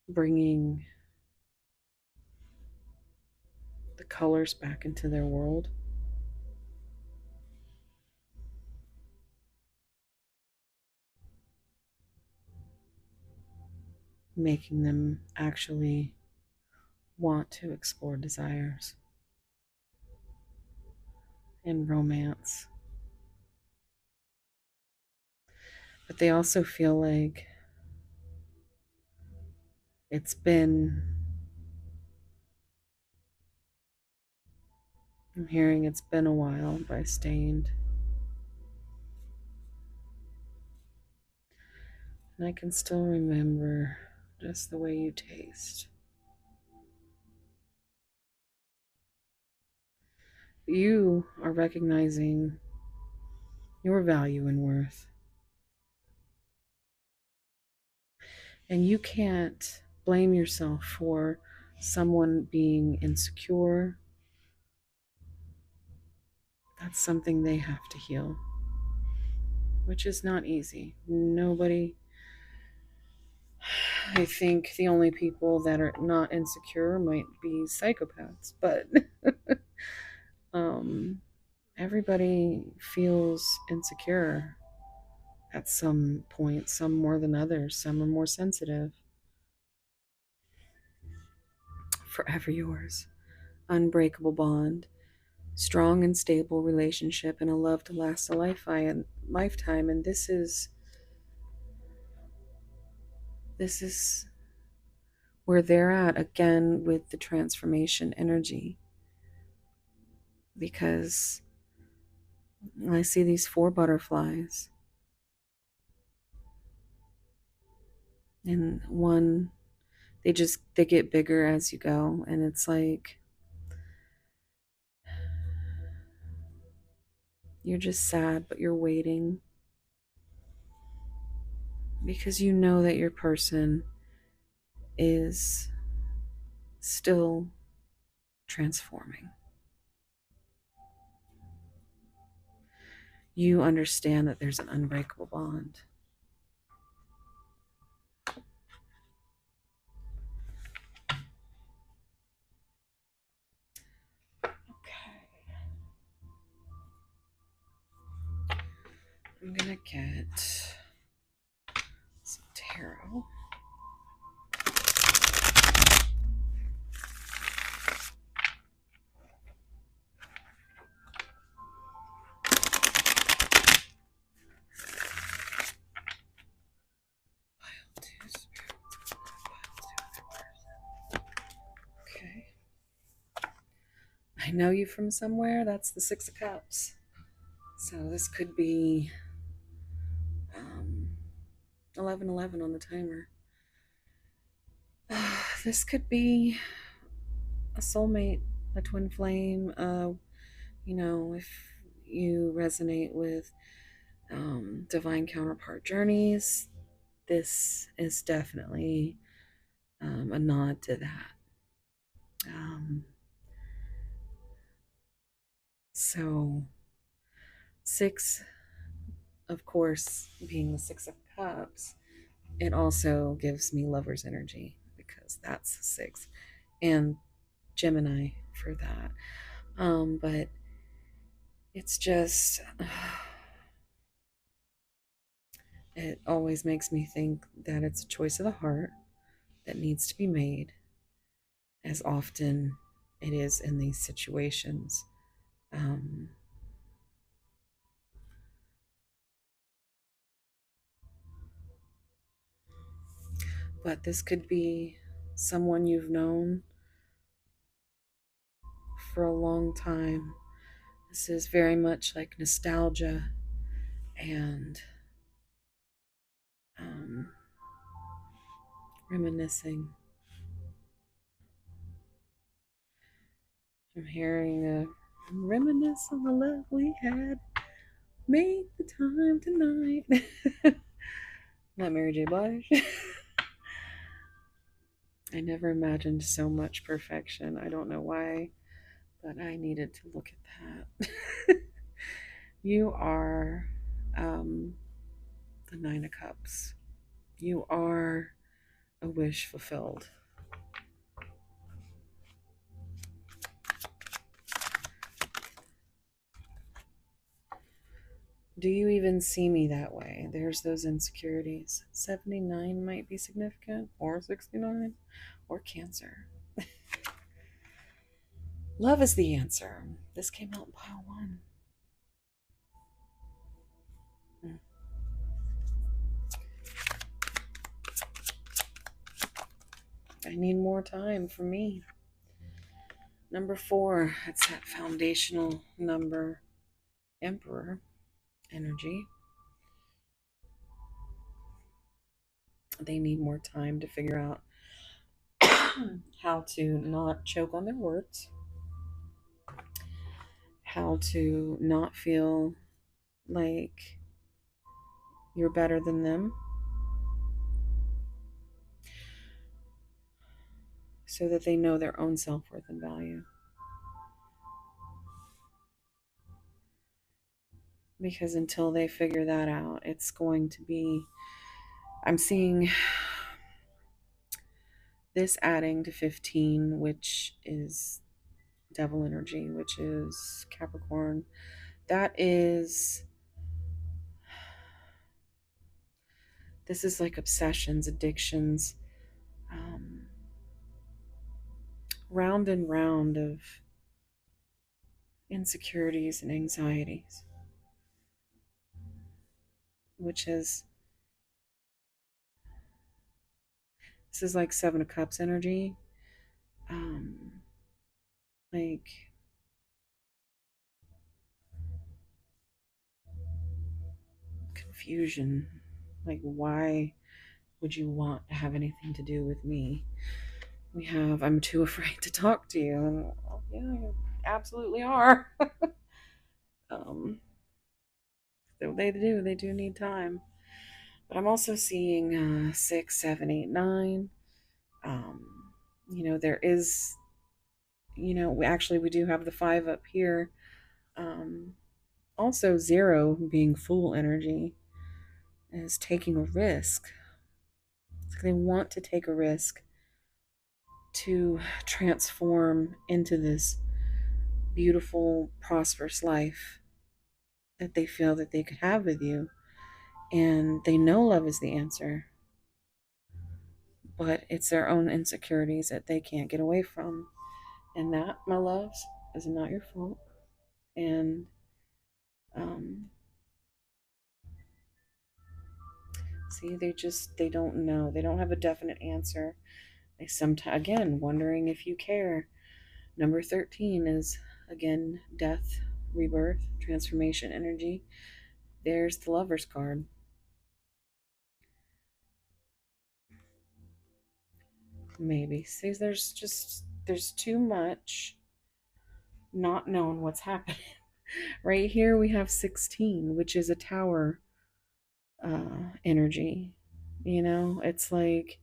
bringing the colors back into their world, making them actually want to explore desires and romance. But they also feel like it's been, I'm hearing it's been a while by Stained. And I can still remember just the way you taste. You are recognizing your value and worth. And you can't blame yourself for someone being insecure. That's something they have to heal, which is not easy. Nobody, I think the only people that are not insecure might be psychopaths, but um, everybody feels insecure at some point, some more than others, some are more sensitive. Forever yours. Unbreakable bond, strong and stable relationship, and a love to last a lifetime. And this is where they're at again with the transformation energy, because I see these four butterflies, and one, they get bigger as you go, and it's like you're just sad, but you're waiting because you know that your person is still transforming. You understand that there's an unbreakable bond. Okay. I'm gonna get some tarot. Okay. I know you from somewhere. That's the Six of Cups. So this could be 11:11 on the timer. This could be a soulmate, a twin flame. If you resonate with divine counterpart journeys, this is definitely a nod to that. Um, so, six, of course, being the Six of Cups, it also gives me lover's energy because that's six, and Gemini for that. But it's just, it always makes me think that it's a choice of the heart that needs to be made, as often it is in these situations. Um, but this could be someone you've known for a long time. This is very much like nostalgia and um, reminiscing. I'm hearing a reminisce on the love we had. Make the time tonight. Not Mary J. Blige. I never imagined so much perfection. I don't know why, but I needed to look at that. You are the Nine of Cups. You are a wish fulfilled. Do you even see me that way? There's those insecurities. 79 might be significant, or 69, or Cancer. Love is the answer. This came out in pile one. I need more time for me. Number 4, it's that foundational number, Emperor energy. They need more time to figure out how to not choke on their words, how to not feel like you're better than them, so that they know their own self-worth and value. Because until they figure that out, it's going to be, I'm seeing this adding to 15, which is devil energy, which is Capricorn. That is, this is like obsessions, addictions, round and round of insecurities and anxieties, which is, this is like Seven of Cups energy. Like confusion. Like, why would you want to have anything to do with me? We have, I'm too afraid to talk to you. And, well, yeah, you absolutely are. um, so they do need time. But I'm also seeing 6, 7, 8, 9. There is, we do have the 5 up here. Also, 0 being full energy is taking a risk. It's like they want to take a risk to transform into this beautiful, prosperous life that they feel that they could have with you. And they know love is the answer, but it's their own insecurities that they can't get away from. And that, my loves, is not your fault. And um, see, they don't know. They don't have a definite answer. They sometimes, again, wondering if you care. Number 13 is, again, death, rebirth, transformation energy. There's the Lover's card. Maybe. See, there's too much not knowing what's happening. Right here we have 16, which is a tower energy. It's like,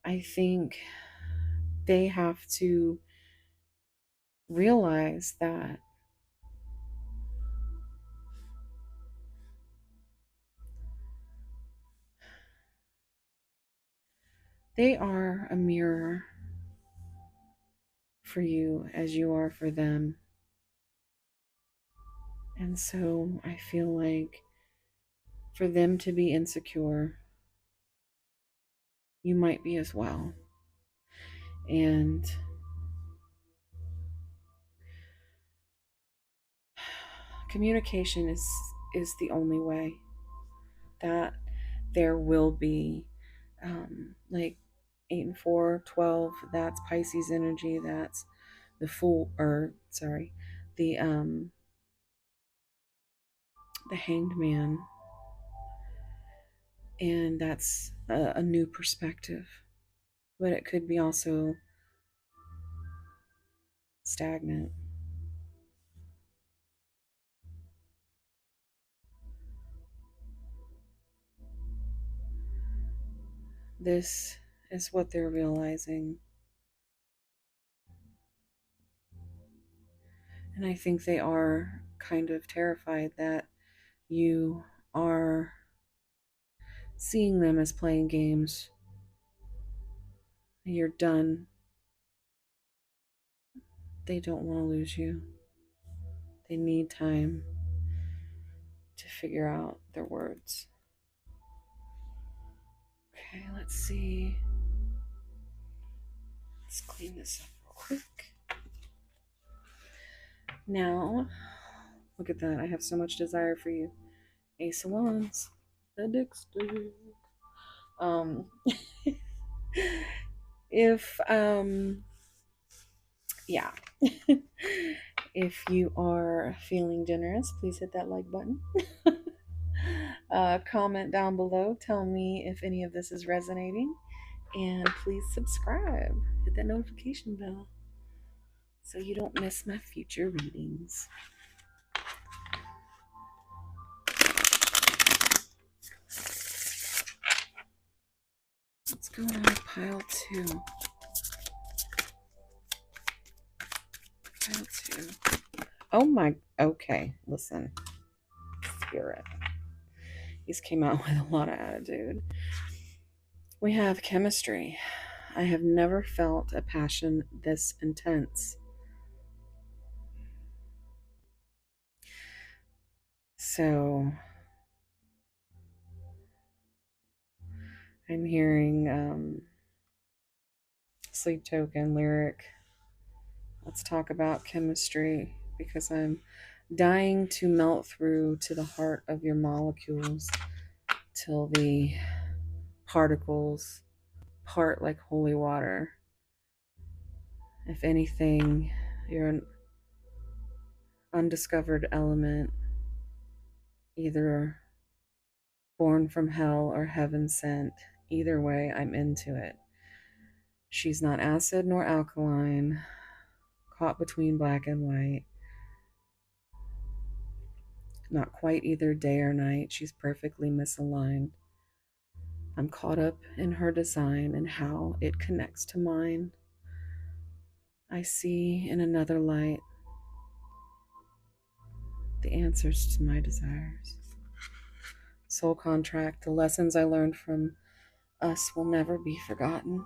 I think they have to realize that they are a mirror for you as you are for them. And so I feel like for them to be insecure, you might be as well. And communication is the only way that there will be, like 8 and 4, 12. That's Pisces energy. That's the fool, or sorry, the Hanged Man, and that's a new perspective. But it could be also stagnant. This is what they're realizing. And I think they are kind of terrified that you are seeing them as playing games. You're done. They don't want to lose you. They need time to figure out their words. Okay, let's see. Let's clean this up real quick. Now, look at that. I have so much desire for you. Ace of Wands. The Dixter. Um, if, yeah. If you are feeling generous, please hit that like button. Comment down below. Tell me if any of this is resonating. And please subscribe. Hit that notification bell so you don't miss my future readings. What's going on with pile 2? Pile 2. Oh my, okay, listen. Spirit. These came out with a lot of attitude. We have chemistry. I have never felt a passion this intense. So I'm hearing sleep token lyric. Let's talk about chemistry because I'm dying to melt through to the heart of your molecules till the particles part like holy water. If anything, you're an undiscovered element, either born from hell or heaven sent. Either way, I'm into it. She's not acid nor alkaline, caught between black and white. Not quite either day or night. She's perfectly misaligned. I'm caught up in her design and how it connects to mine. I see in another light the answers to my desires. Soul contract, the lessons I learned from us will never be forgotten.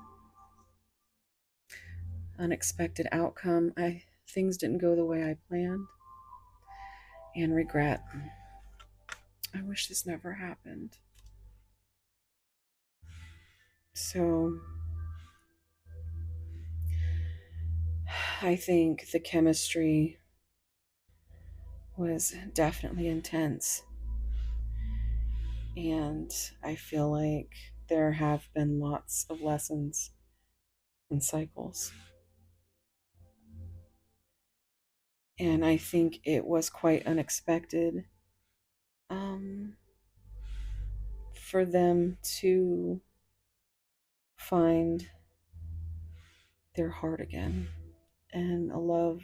Unexpected outcome, things didn't go the way I planned. And regret. I wish this never happened. So I think the chemistry was definitely intense. And I feel like there have been lots of lessons and cycles. And I think it was quite unexpected for them to find their heart again and a love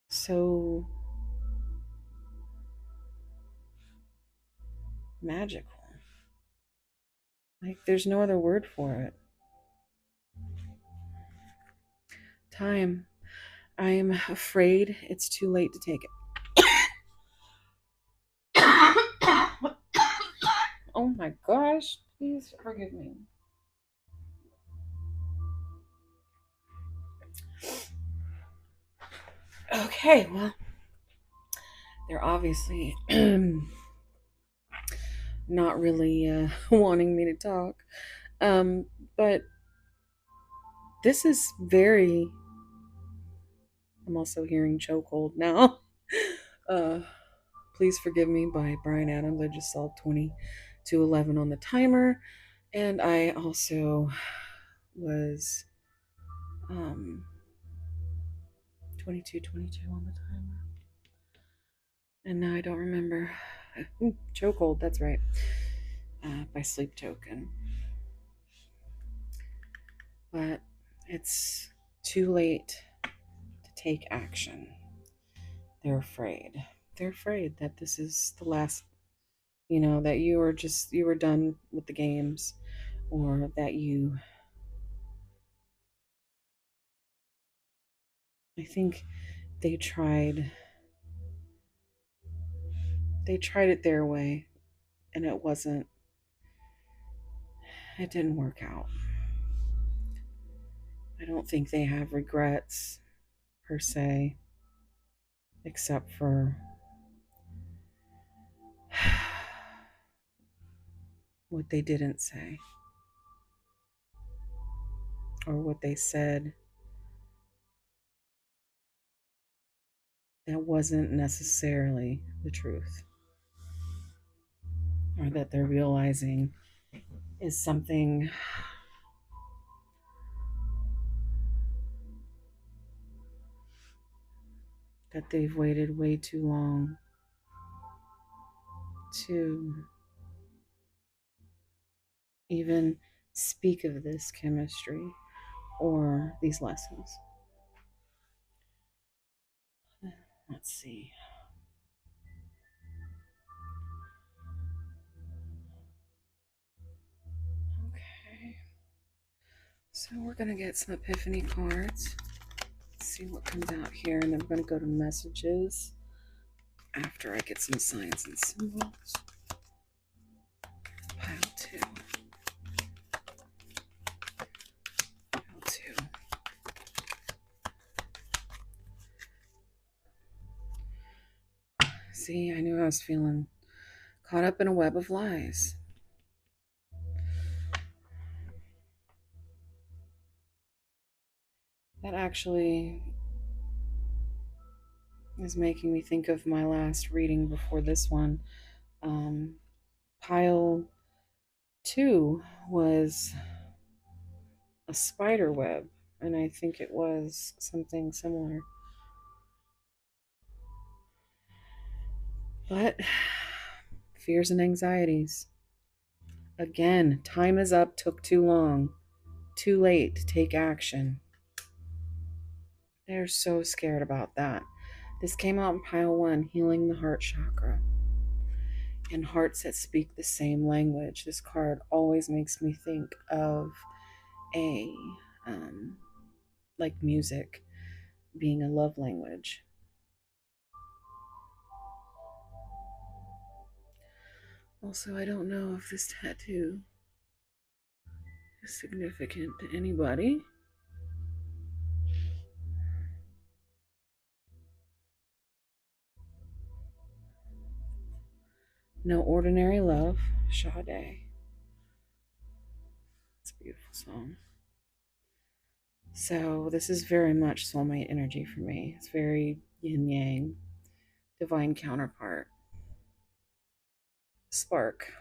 so magical. Like, there's no other word for it. Time. I am afraid it's too late to take it. Oh my gosh. Please forgive me. Okay, well, they're obviously not really wanting me to talk. But this is very. I'm also hearing chokehold now. uh, Please Forgive Me by Bryan Adams. I just saw 22:11 on the timer. And I also was 22:22 on the timer. And now I don't remember. Chokehold, that's right. By Sleep Token. But it's too late to take action. They're afraid. They're afraid that this is the last, that you were done with the games, or that you I think they tried it their way, and it didn't work out. I don't think they have regrets per se, except for what they didn't say or what they said that wasn't necessarily the truth, or that they're realizing is something that they've waited way too long to even speak of this chemistry or these lessons. Let's see. Okay. So we're going to get some epiphany cards. Let's see what comes out here. And then we're going to go to messages after I get some signs and symbols. Pile two. Pile two. See, I knew I was feeling caught up in a web of lies. That actually is making me think of my last reading before this one. Pile two was a spider web, and I think it was something similar. But fears and anxieties. Again, time is up, took too long, too late to take action. They're so scared about that. This came out in pile one, healing the heart chakra. And hearts that speak the same language. This card always makes me think of a, like music being a love language. Also, I don't know if this tattoo is significant to anybody. No Ordinary Love, Sade. It's a beautiful song. So this is very much soulmate energy for me. It's very yin yang, divine counterpart, spark,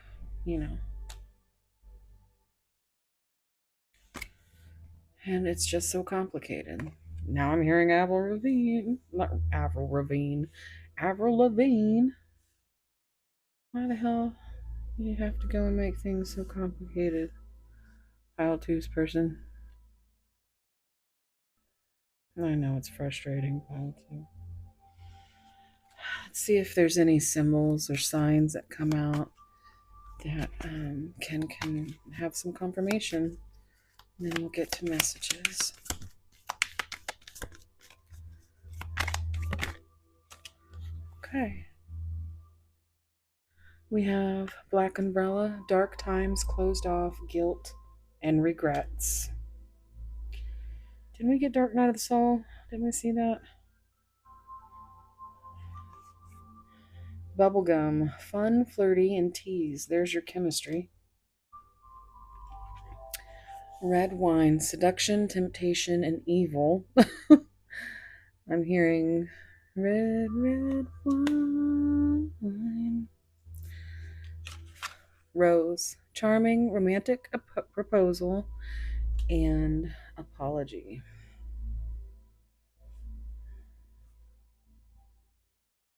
you know. And it's just so complicated. Now I'm hearing Avril Lavigne, not Avril Lavigne, Avril Lavigne. Why the hell do you have to go and make things so complicated? Pile two's person. I know it's frustrating, pile two. Let's see if there's any symbols or signs that come out that can have some confirmation. And then we'll get to messages. Okay. We have Black Umbrella, Dark Times, Closed Off, Guilt, and Regrets. Didn't we get Dark Night of the Soul? Didn't we see that? Bubblegum, fun, flirty, and tease. There's your chemistry. Red wine, seduction, temptation, and evil. I'm hearing red, red wine. Rose, charming, romantic proposal, and apology.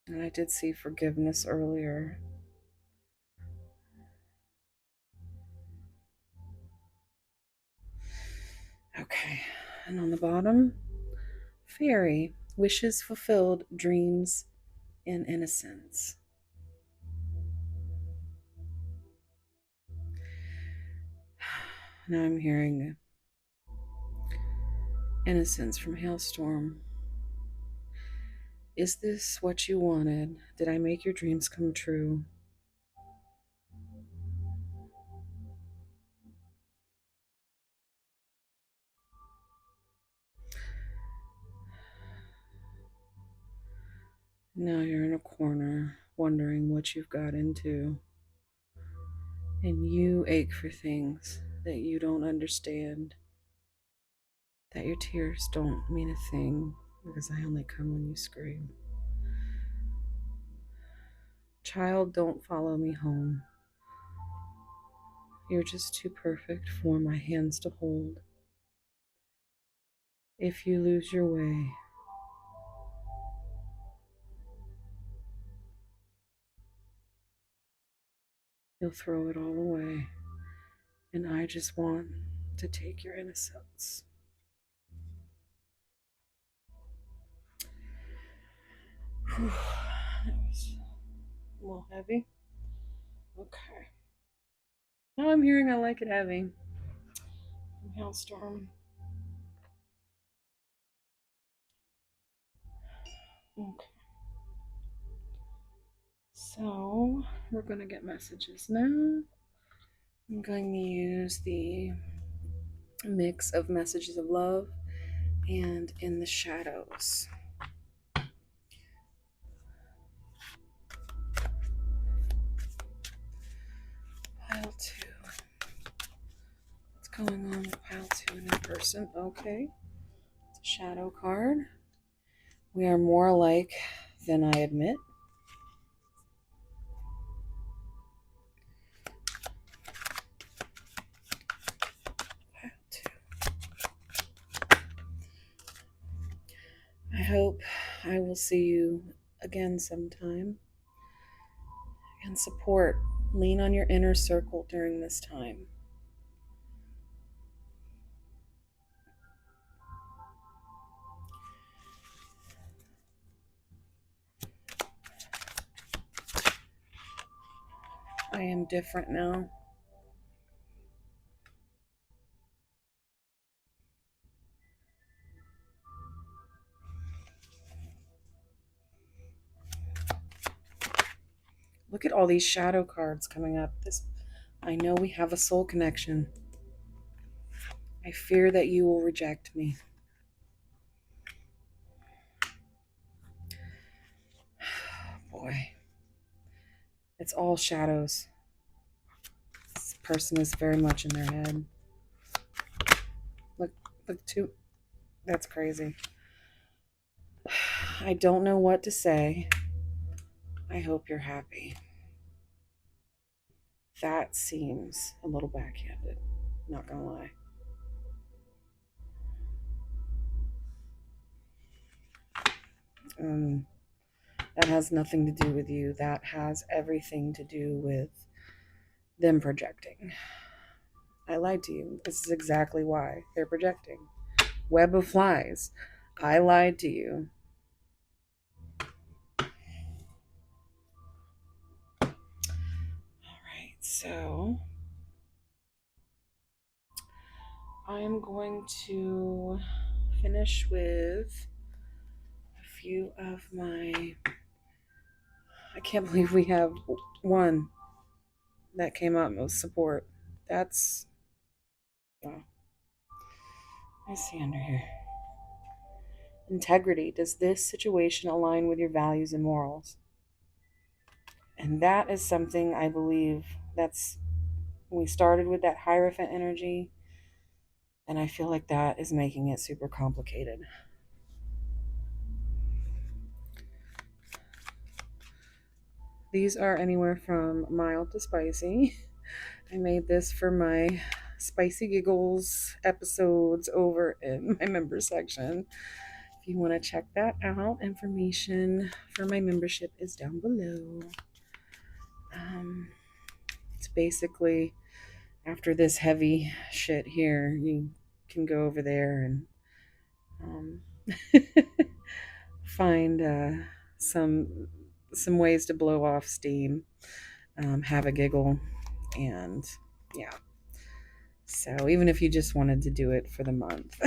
And I did see forgiveness earlier. Okay, and on the bottom, fairy, wishes fulfilled, dreams, and innocence. Now I'm hearing innocence from hailstorm. Is this what you wanted? Did I make your dreams come true? Now you're in a corner, wondering what you've got into. And you ache for things that you don't understand, that your tears don't mean a thing because I only come when you scream. Child, don't follow me home. You're just too perfect for my hands to hold. If you lose your way, you'll throw it all away. And I just want to take your innocence. Whew. That was a little heavy. Okay. Now I'm hearing I like it heavy. Hailstorm. Okay. So we're going to get messages now. I'm going to use the mix of messages of love and in the shadows. Pile 2. What's going on with pile 2 in person? Okay. It's a shadow card. We are more alike than I admit. Pile 2. I hope I will see you again sometime. And support. Lean on your inner circle during this time. I am different now. Look at all these shadow cards coming up. I know we have a soul connection. I fear that you will reject me. Boy. It's all shadows. This person is very much in their head. Look too. That's crazy. I don't know what to say. I hope you're happy. That seems a little backhanded. Not gonna lie. That has nothing to do with you. That has everything to do with them projecting. I lied to you. This is exactly why they're projecting. Web of flies. I lied to you. All right, so I am going to finish with a few of my. I can't believe we have one that came up with support. That's. Wow. I see under here. Integrity. Does this situation align with your values and morals? And that is something I believe that's. We started with that Hierophant energy, and I feel like that is making it super complicated. These are anywhere from mild to spicy. I made this for my Spicy Giggles episodes over in my member section. If you want to check that out, information for my membership is down below. It's basically after this heavy shit here, you can go over there and find some ways to blow off steam, have a giggle, and yeah. So even if you just wanted to do it for the month,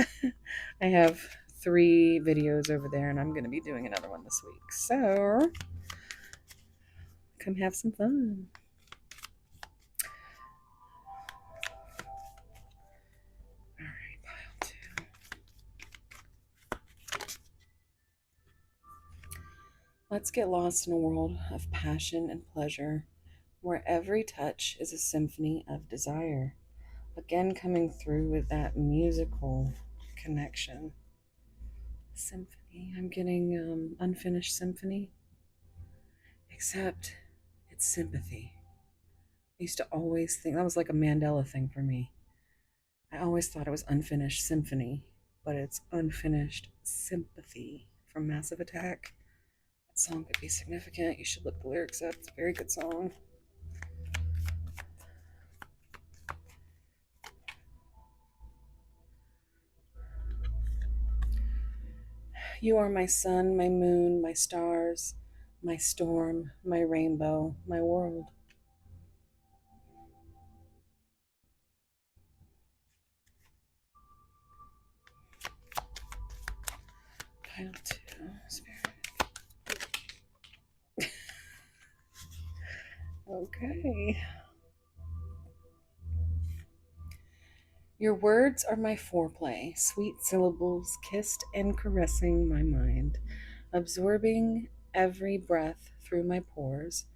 I have 3 videos over there, and I'm going to be doing another one this week. So come have some fun. All right, pile 2. Let's get lost in a world of passion and pleasure, where every touch is a symphony of desire. Again, coming through with that musical connection. Symphony. I'm getting unfinished symphony, except it's sympathy. I used to always think that was like a Mandela thing for me. I always thought it was unfinished symphony, but it's unfinished sympathy from Massive Attack. That song could be significant. You should look the lyrics up. It's a very good song. You are my sun, my moon, my stars, my storm, my rainbow, my world. Pile 2, spirit. Okay. Your words are my foreplay, sweet syllables kissed and caressing my mind, absorbing every breath through my pores,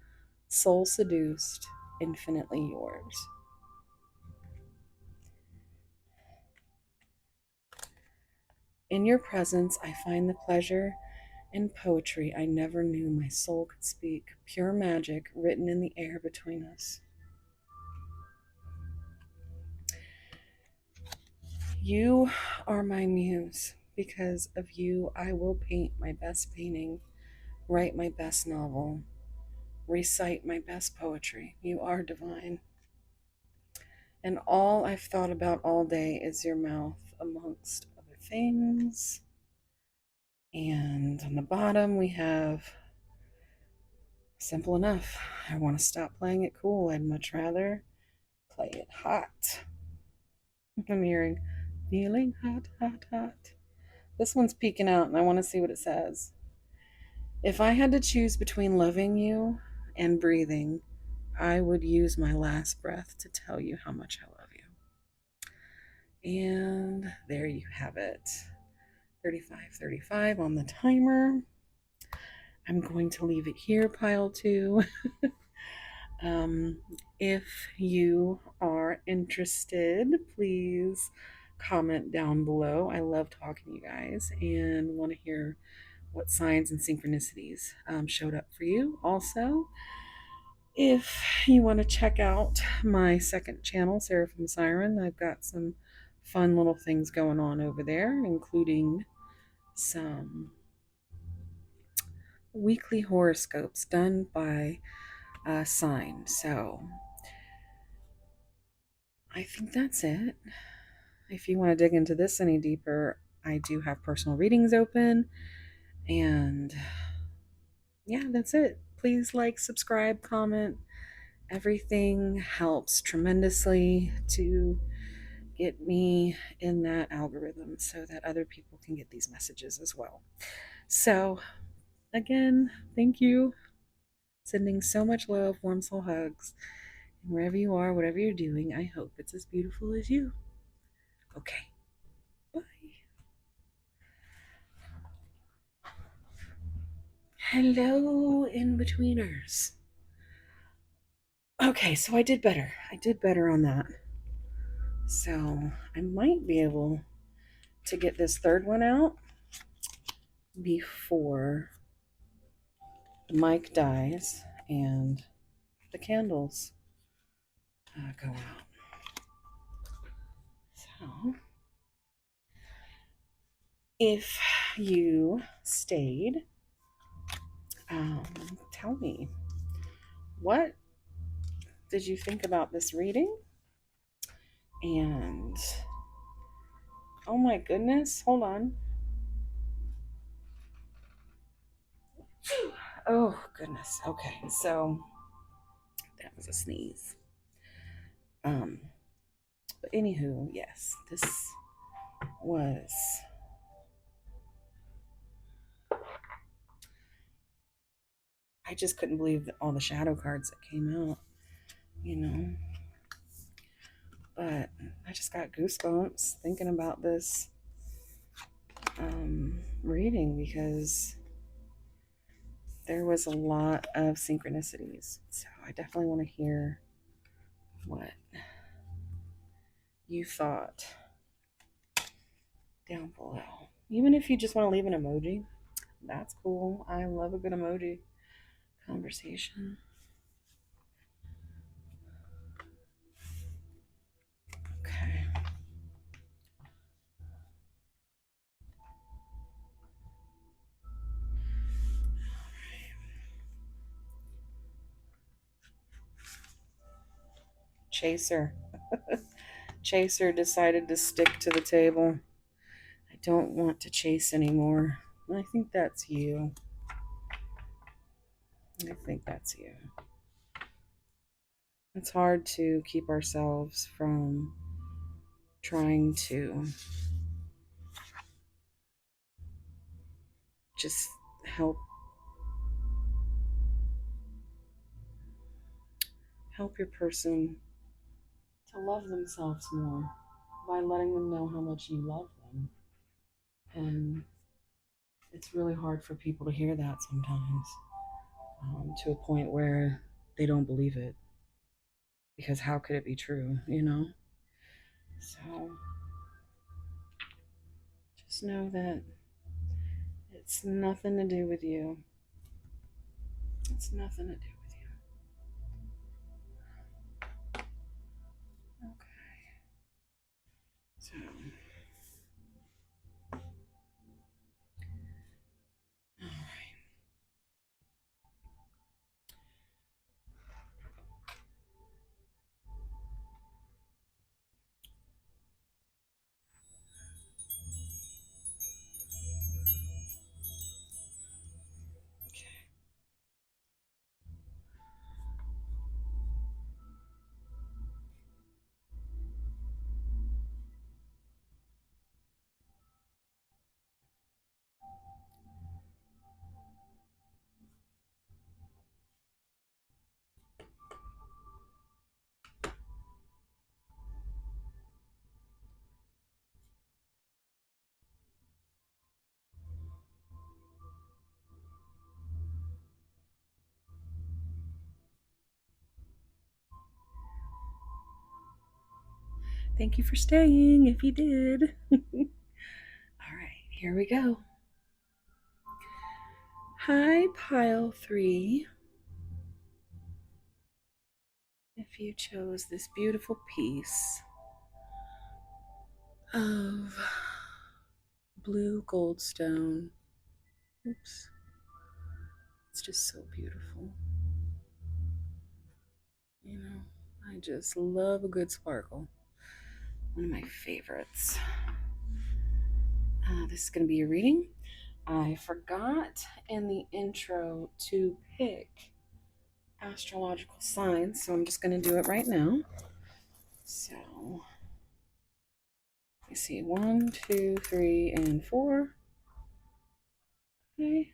soul seduced, infinitely yours. In your presence, I find the pleasure in poetry I never knew my soul could speak, pure magic written in the air between us. You are my muse. Because of you, I will paint my best painting, write my best novel, recite my best poetry. You are divine. And all I've thought about all day is your mouth, amongst other things. And on the bottom, we have simple enough. I want to stop playing it cool. I'd much rather play it hot. I'm hearing feeling hot, hot, hot. This one's peeking out, and I want to see what it says. If I had to choose between loving you and breathing, I would use my last breath to tell you how much I love you. And there you have it. 35:35 on the timer. I'm going to leave it here, pile 2. If you are interested, please comment down below. I love talking to you guys and want to hear what signs and synchronicities showed up for you. Also, if you want to check out my second channel, Seraphim Siren, I've got some fun little things going on over there, including some weekly horoscopes done by sign. So I think that's it. If you want to dig into this any deeper, I do have personal readings open. And yeah, that's it. Please like, subscribe, comment. Everything helps tremendously to get me in that algorithm so that other people can get these messages as well. So, again, thank you. Sending so much love, warm soul hugs. And wherever you are, whatever you're doing, I hope it's as beautiful as you. Okay. Bye. Hello, in-betweeners. Okay, so I did better. I did better on that. So I might be able to get this third one out before the mic dies and the candles go out. So if you stayed, tell me, what did you think about this reading? And oh my goodness, hold on. Oh goodness. Okay, so that was a sneeze. But anywho, yes, this was I just couldn't believe all the shadow cards that came out, you know. But I just got goosebumps thinking about this reading because there was a lot of synchronicities. So I definitely want to hear what you thought down below. Even if you just want to leave an emoji, that's cool. I love a good emoji conversation. Okay. Chaser. Chaser decided to stick to the table. I don't want to chase anymore. I think that's you. I think that's you. It's hard to keep ourselves from trying to just help your person to love themselves more by letting them know how much you love them. And it's really hard for people to hear that sometimes, to a point where they don't believe it. Because how could it be true, you know? So just know that it's nothing to do with you. It's nothing to do with you. Okay. So, all right. Okay. Thank you for staying if you did. All right, here we go. Hi, pile 3. If you chose this beautiful piece of blue goldstone, oops, it's just so beautiful. You know, I just love a good sparkle. One of my favorites. This is going to be a reading. I forgot in the intro to pick astrological signs, so I'm just going to do it right now. So, you see 1, 2, 3, and 4. Okay.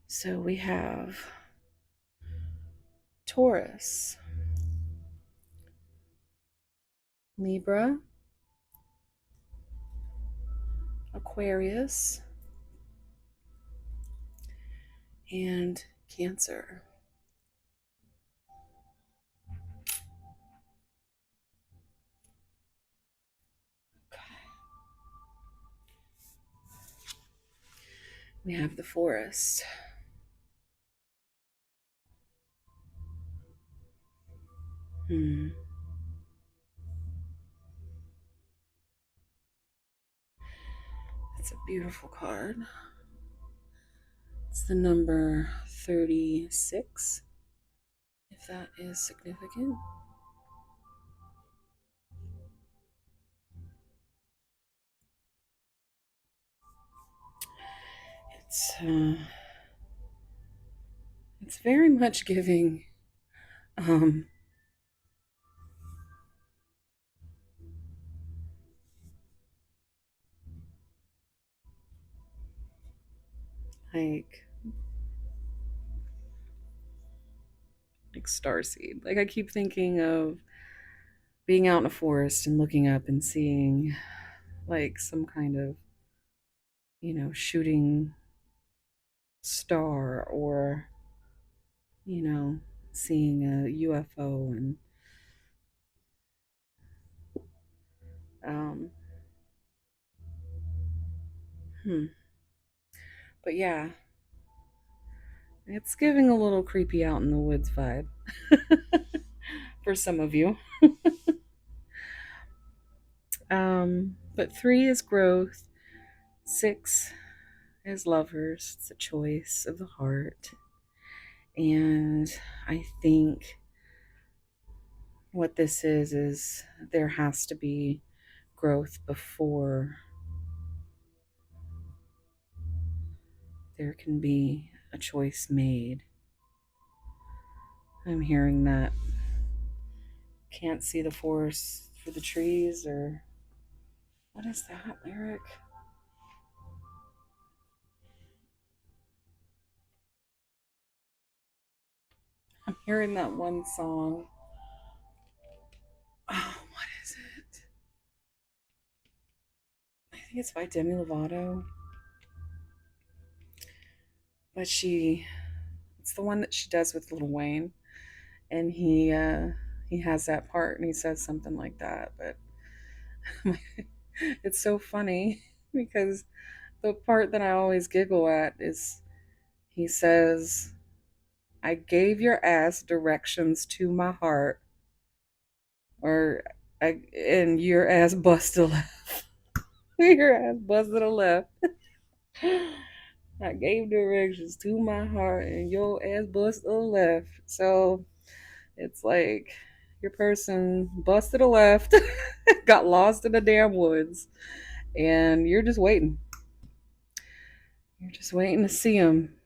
So we have Taurus, Libra, Aquarius, and Cancer. We have the forest. That's a beautiful card. It's the number 36, if that is significant. It's very much giving um like like starseed. Like I keep thinking of being out in a forest and looking up and seeing like some kind of, shooting star, or, you know, seeing a UFO. And um hmm. But yeah, it's giving a little creepy out in the woods vibe for some of you. But 3 is growth, 6 is lovers. It's a choice of the heart. And I think what this is there has to be growth before there can be a choice made. I'm hearing that can't see the forest for the trees, or what is that lyric? I'm hearing that one song. Oh, what is it? I think it's by Demi Lovato. But it's the one that she does with Lil Wayne. And he has that part and he says something like that. But it's so funny because the part that I always giggle at is he says, I gave your ass directions to my heart, or and your ass busted a left. Your ass busted a left. I gave directions to my heart and your ass busted a left. So it's like your person busted a left, got lost in the damn woods, and you're just waiting. You're just waiting to see them.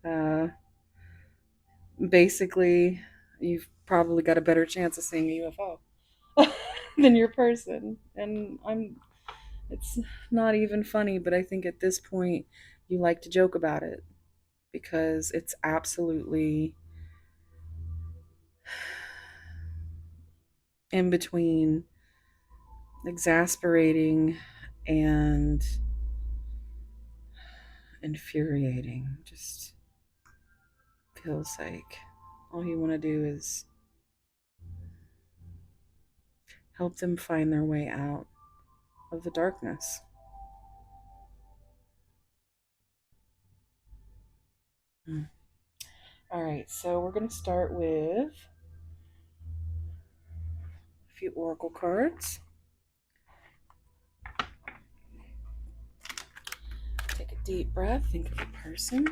Uh, Basically, you've probably got a better chance of seeing a UFO than your person. And it's not even funny, but I think at this point, you like to joke about it because it's absolutely in between exasperating and infuriating. Just feels like all you want to do is help them find their way out of the darkness. Mm. All right, so we're going to start with a few oracle cards. Take a deep breath, think of a person.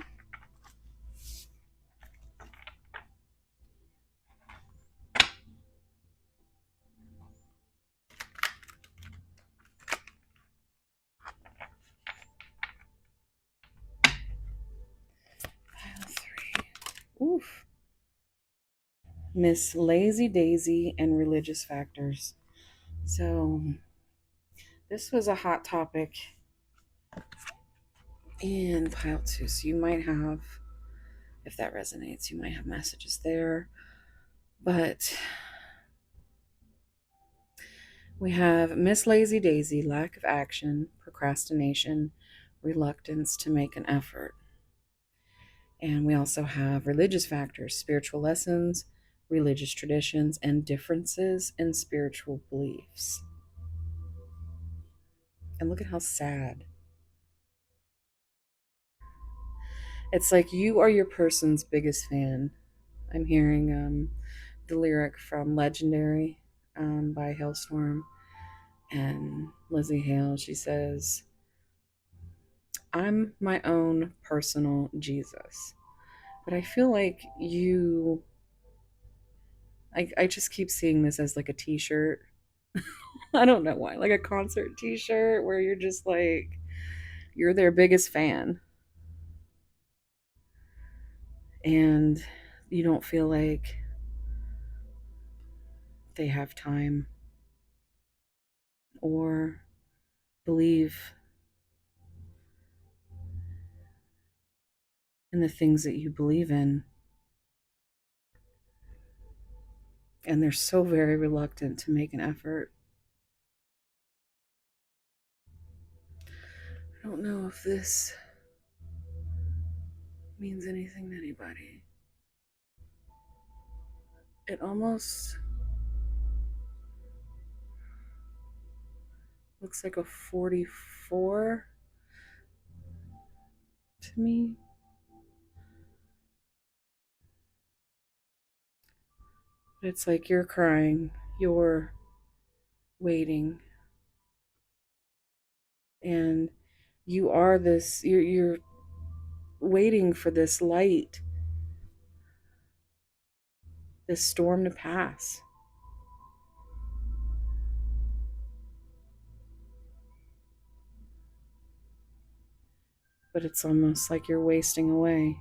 Pile 3. Oof. Miss Lazy Daisy and religious factors. So, this was a hot topic in pile 2. So, you might have, if that resonates, you might have messages there. But we have Miss Lazy Daisy, lack of action, procrastination, reluctance to make an effort. And we also have religious factors, spiritual lessons, religious traditions, and differences in spiritual beliefs. And look at how sad. It's like you are your person's biggest fan. I'm hearing the lyric from Legendary by Hailstorm and Lizzie Hale. She says, I'm my own personal Jesus. But I feel like I just keep seeing this as like a t shirt. I don't know why. Like a concert t shirt where you're just like, you're their biggest fan. And you don't feel like they have time or believe in the things that you believe in. and they're so very reluctant to make an effort. I don't know if this means anything to anybody. It almost looks like a 44 to me. But it's like you're crying, you're waiting, and you are this, you're waiting for this light, this storm to pass. But it's almost like you're wasting away.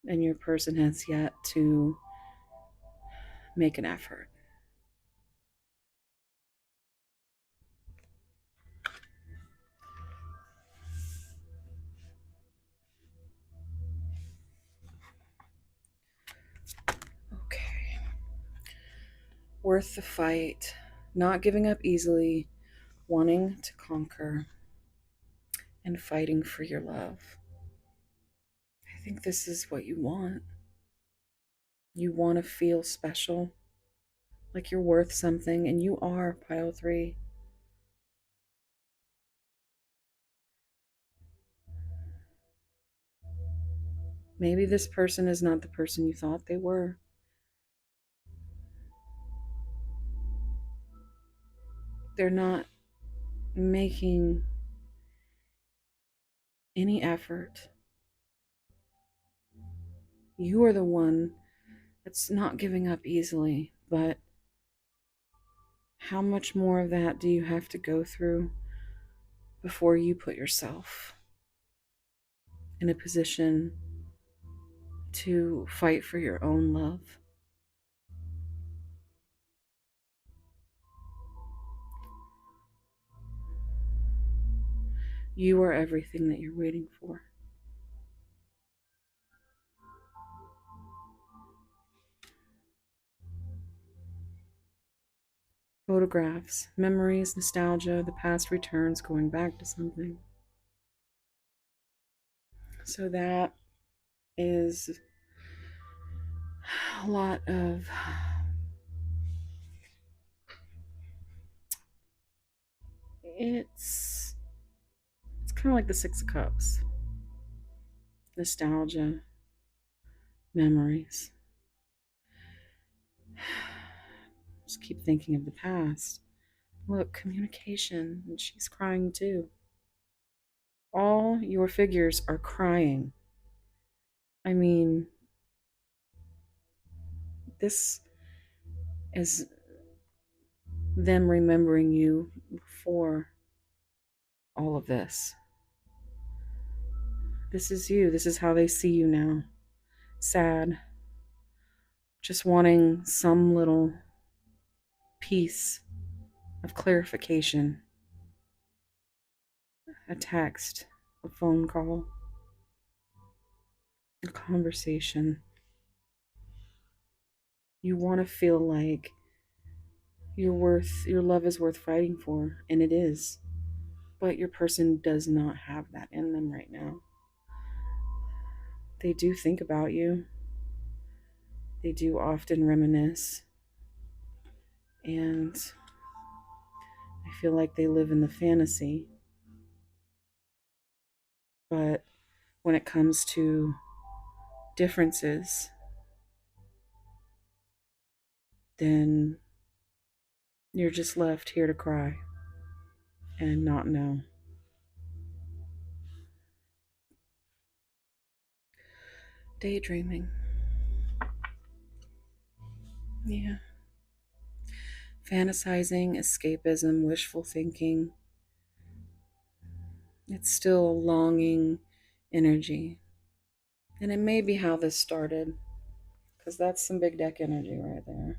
And your person has yet to make an effort. Okay. Worth the fight, not giving up easily, wanting to conquer, and fighting for your love. I think this is what you want. You want to feel special, like you're worth something, and you are, pile three. Maybe this person is not the person you thought they were. They're not making any effort. You are the one that's not giving up easily, but how much more of that do you have to go through before you put yourself in a position to fight for your own love? You are everything that you're waiting for. Photographs, memories, nostalgia, the past returns, going back to something. So that is a lot of, it's kind of like the Six of Cups. Nostalgia, memories. Just keep thinking of the past. Look, communication, and she's crying too. All your figures are crying. I mean, this is them remembering you before all of this. This is you. This is how they see you now. Sad. Just wanting some little piece of clarification. A text, a phone call, a conversation. You want to feel like your love is worth fighting for, and it is. But your person does not have that in them right now. They do think about you. They do often reminisce. And I feel like they live in the fantasy. But when it comes to differences, then you're just left here to cry and not know. Daydreaming. Yeah. Fantasizing, escapism, wishful thinking. It's still a longing energy. And it may be how this started, because that's some big deck energy right there.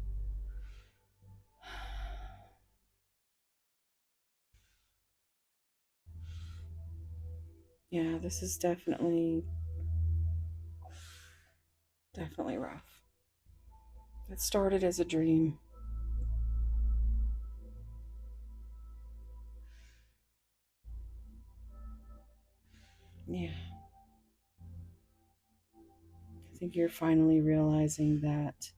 Yeah, this is definitely Definitely rough. It started as a dream. Yeah. I think you're finally realizing that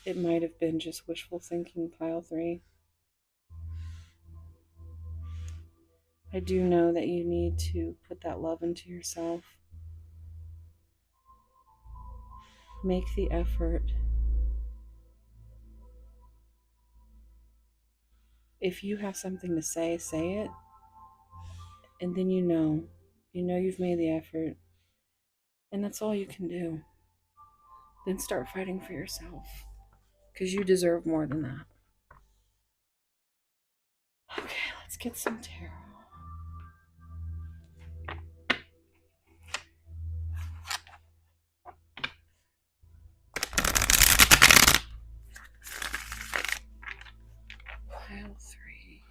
it might have been just wishful thinking, pile three. I do know that you need to put that love into yourself. Make the effort. If you have something to say, say it. And then you know you've made the effort. And that's all you can do. Then start fighting for yourself. Because you deserve more than that. Okay, let's get some tarot. Pile three.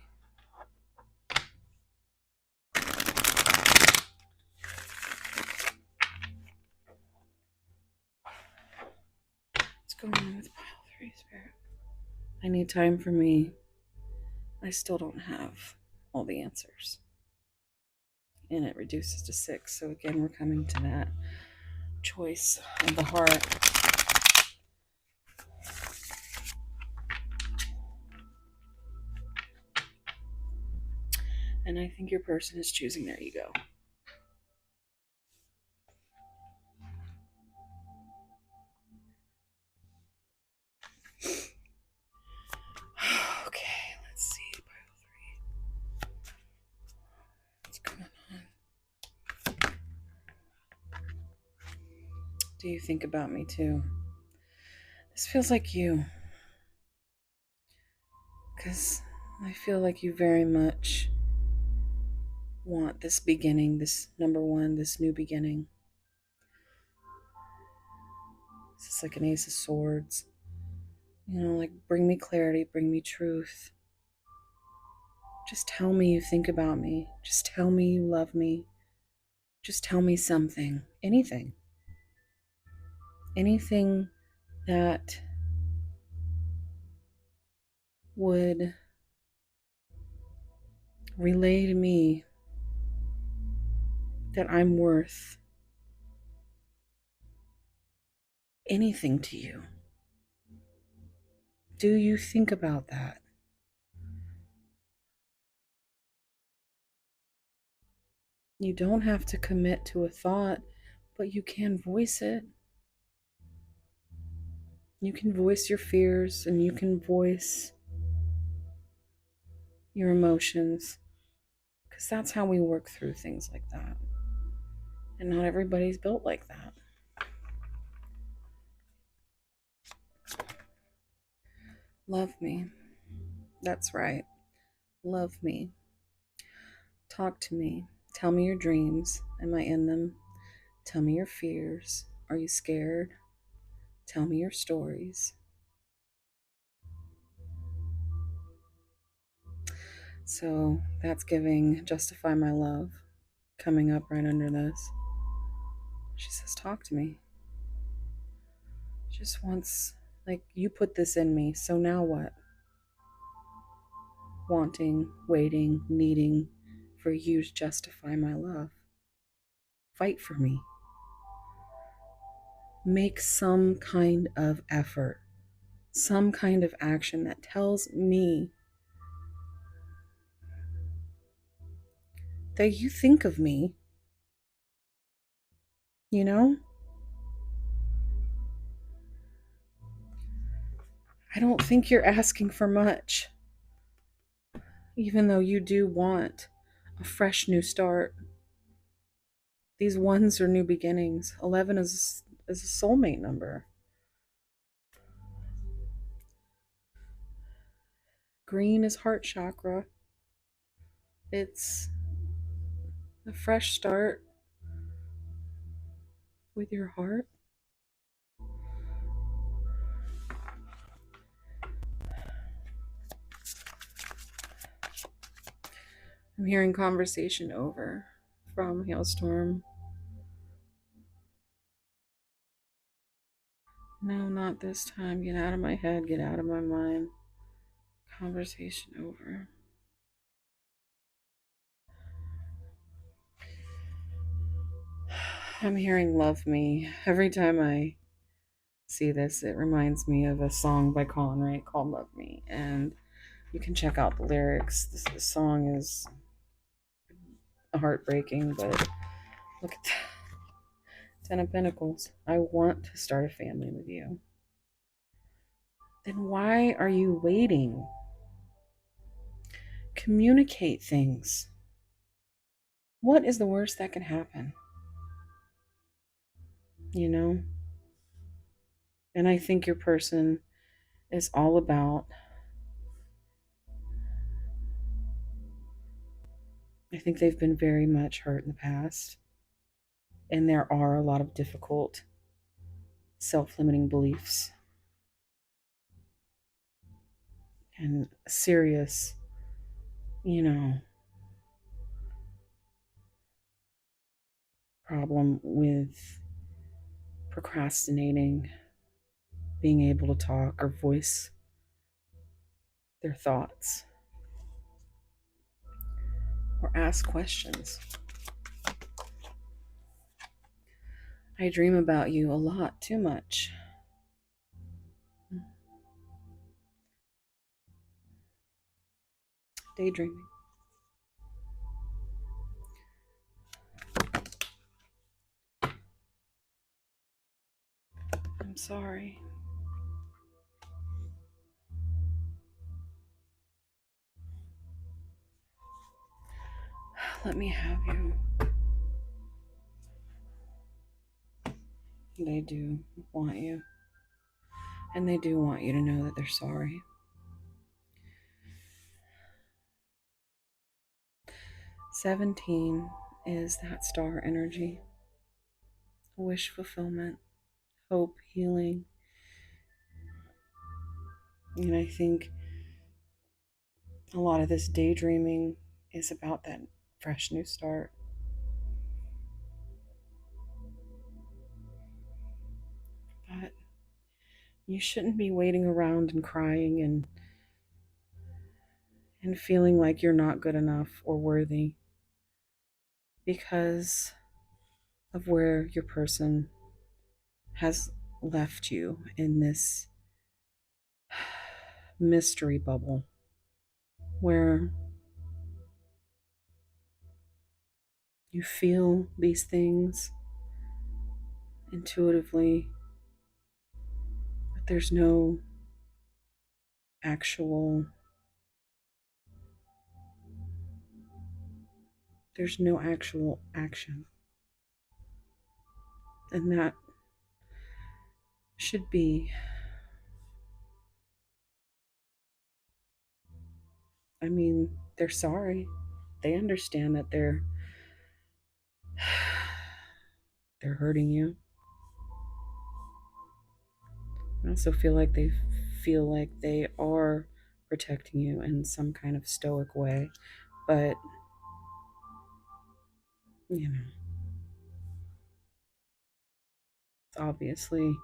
What's going on with pile three, Spirit? I need time for me. I still don't have all the answers. And it reduces to 6. So again, we're coming to that choice of the heart. And I think your person is choosing their ego. Okay, let's see. Pile three. What's going on? Do you think about me too? This feels like you. Because I feel like you very much want this beginning, this number one, this new beginning. This is like an Ace of Swords. You know, like bring me clarity, bring me truth. Just tell me you think about me. Just tell me you love me. Just tell me something. Anything. Anything that would relay to me that I'm worth anything to you. Do you think about that? You don't have to commit to a thought, but you can voice it. You can voice your fears and you can voice your emotions, because that's how we work through things like that. And not everybody's built like that. Love me. That's right. Love me. Talk to me. Tell me your dreams. Am I in them? Tell me your fears. Are you scared? Tell me your stories. So that's giving Justify My Love coming up right under this. She says, talk to me. Just wants, like, you put this in me, so now what? Wanting, waiting, needing for you to justify my love. Fight for me. Make some kind of effort, some kind of action that tells me that you think of me. You know? I don't think you're asking for much, even though you do want a fresh new start. These ones are new beginnings. 11 is a soulmate number. Green is heart chakra. It's a fresh start with your heart. I'm hearing conversation over. from, Hailstorm? No, not this time. Get out of my head. Get out of my mind. Conversation over. I'm hearing Love Me. Every time I see this, it reminds me of a song by Colin Wright called Love Me. And you can check out the lyrics. This song is heartbreaking, but look at that. Ten of Pentacles. I want to start a family with you. Then why are you waiting? Communicate things. What is the worst that can happen? You know? And I think your person is all about, I think they've been very much hurt in the past. And there are a lot of difficult self limiting beliefs and serious, you know, problem with procrastinating, being able to talk or voice their thoughts or ask questions. I dream about you a lot, too much. Daydreaming. I'm sorry. Let me have you. They do want you. And they do want you to know that they're sorry. 17 is that star energy. Wish fulfillment, hope, healing. And I think a lot of this daydreaming is about that fresh new start. But you shouldn't be waiting around and crying and feeling like you're not good enough or worthy because of where your person has left you in this mystery bubble where you feel these things intuitively, but there's no actual action. And that should be, I mean, they're sorry. They understand that they're hurting you. I also feel like they are protecting you in some kind of stoic way, but you know, it's obviously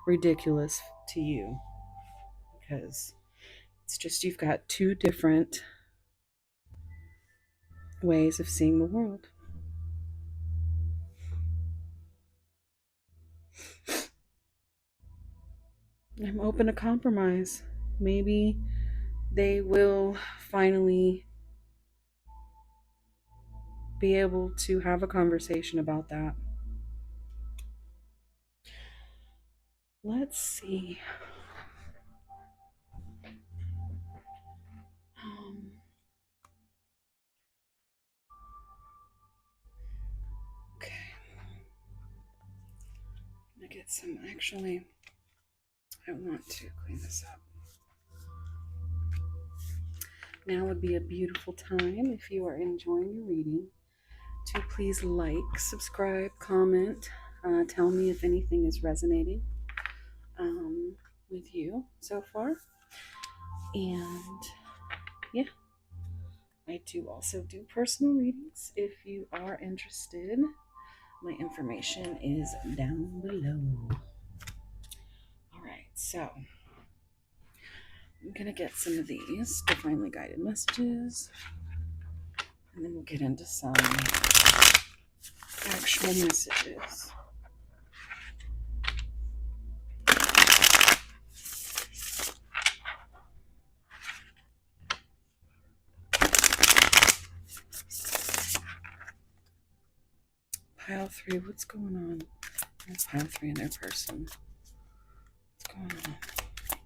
ridiculous to you because it's just you've got two different ways of seeing the world. I'm open to compromise. Maybe they will finally be able to have a conversation about that. Let's see. Um, okay. I'm gonna get some, actually, I want to clean this up. Now would be a beautiful time, if you are enjoying your reading, to please like, subscribe, comment, tell me if anything is resonating with you so far. And yeah, I do also do personal readings if you are interested. My information is down below. All right, so I'm going to get some of these divinely guided messages, and then we'll get into some actual messages. Pile 3, what's going on? There's pile 3 in their person. What's going on?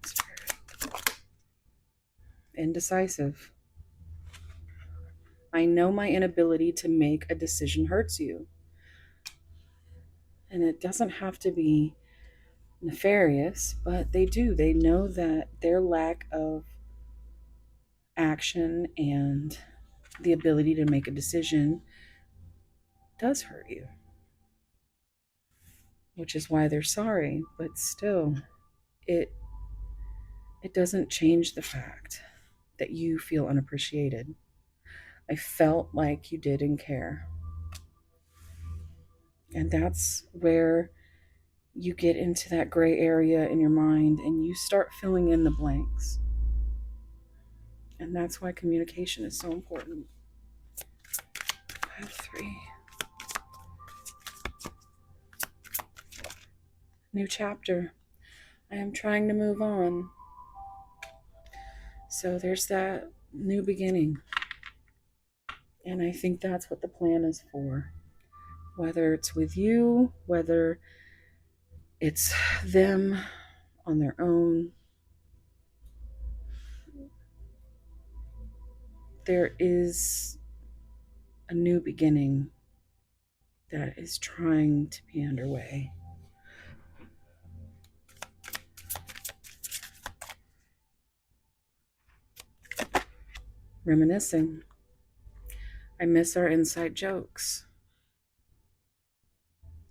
Spirit. Indecisive. I know my inability to make a decision hurts you. And it doesn't have to be nefarious, but they do. They know that their lack of action and the ability to make a decision does hurt you, which is why they're sorry. But still, it doesn't change the fact that you feel unappreciated. I felt like you didn't care. And that's where you get into that gray area in your mind and you start filling in the blanks. And that's why communication is so important. I have 3. New chapter. I am trying to move on. So there's that new beginning. And I think that's what the plan is for. Whether it's with you, whether it's them on their own, there is a new beginning that is trying to be underway. Reminiscing. I miss our inside jokes.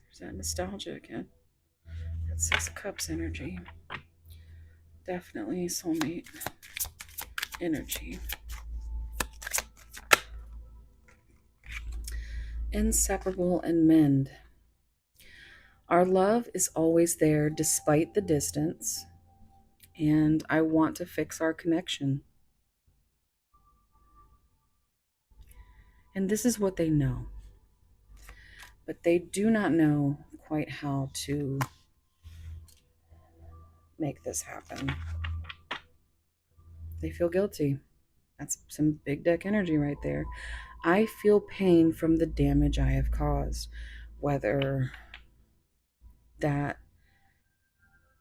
There's that nostalgia again. That 6 of Cups energy. Definitely soulmate energy. Inseparable and mend. Our love is always there despite the distance, and I want to fix our connection. And this is what they know. But they do not know quite how to make this happen. They feel guilty. That's some big deck energy right there. I feel pain from the damage I have caused, whether that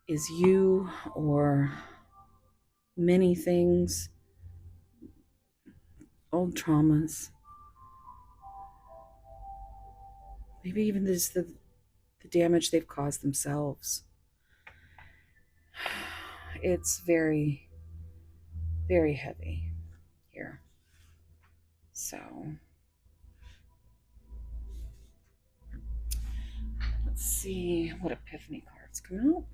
is you or many things, old traumas, maybe even just the damage they've caused themselves. It's very, very heavy here. So let's see what epiphany cards come out.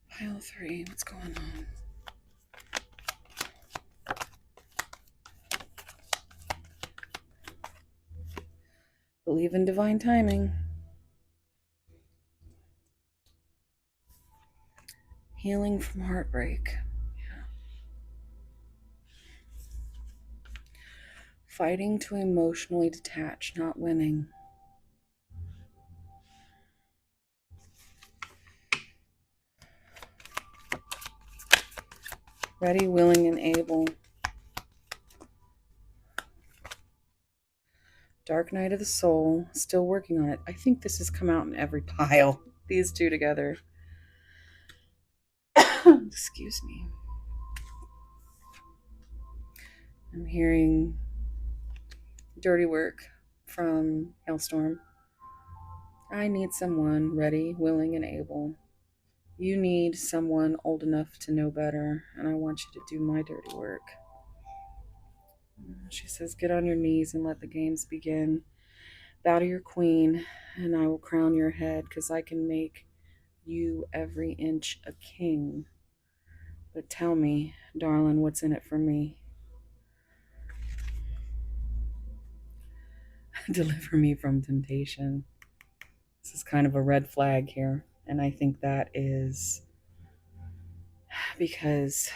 Pile 3, what's going on? Believe in divine timing. Healing from heartbreak. Yeah. Fighting to emotionally detach, not winning. Ready, willing, and able. Dark Night of the Soul, still working on it. I think this has come out in every pile. These two together. Excuse me. I'm hearing dirty work from Hailstorm. I need someone ready, willing, and able. You need someone old enough to know better, and I want you to do my dirty work. She says, get on your knees and let the games begin. Bow to your queen, and I will crown your head, because I can make you every inch a king. But tell me, darling, what's in it for me? Deliver me from temptation. This is kind of a red flag here. And I think that is because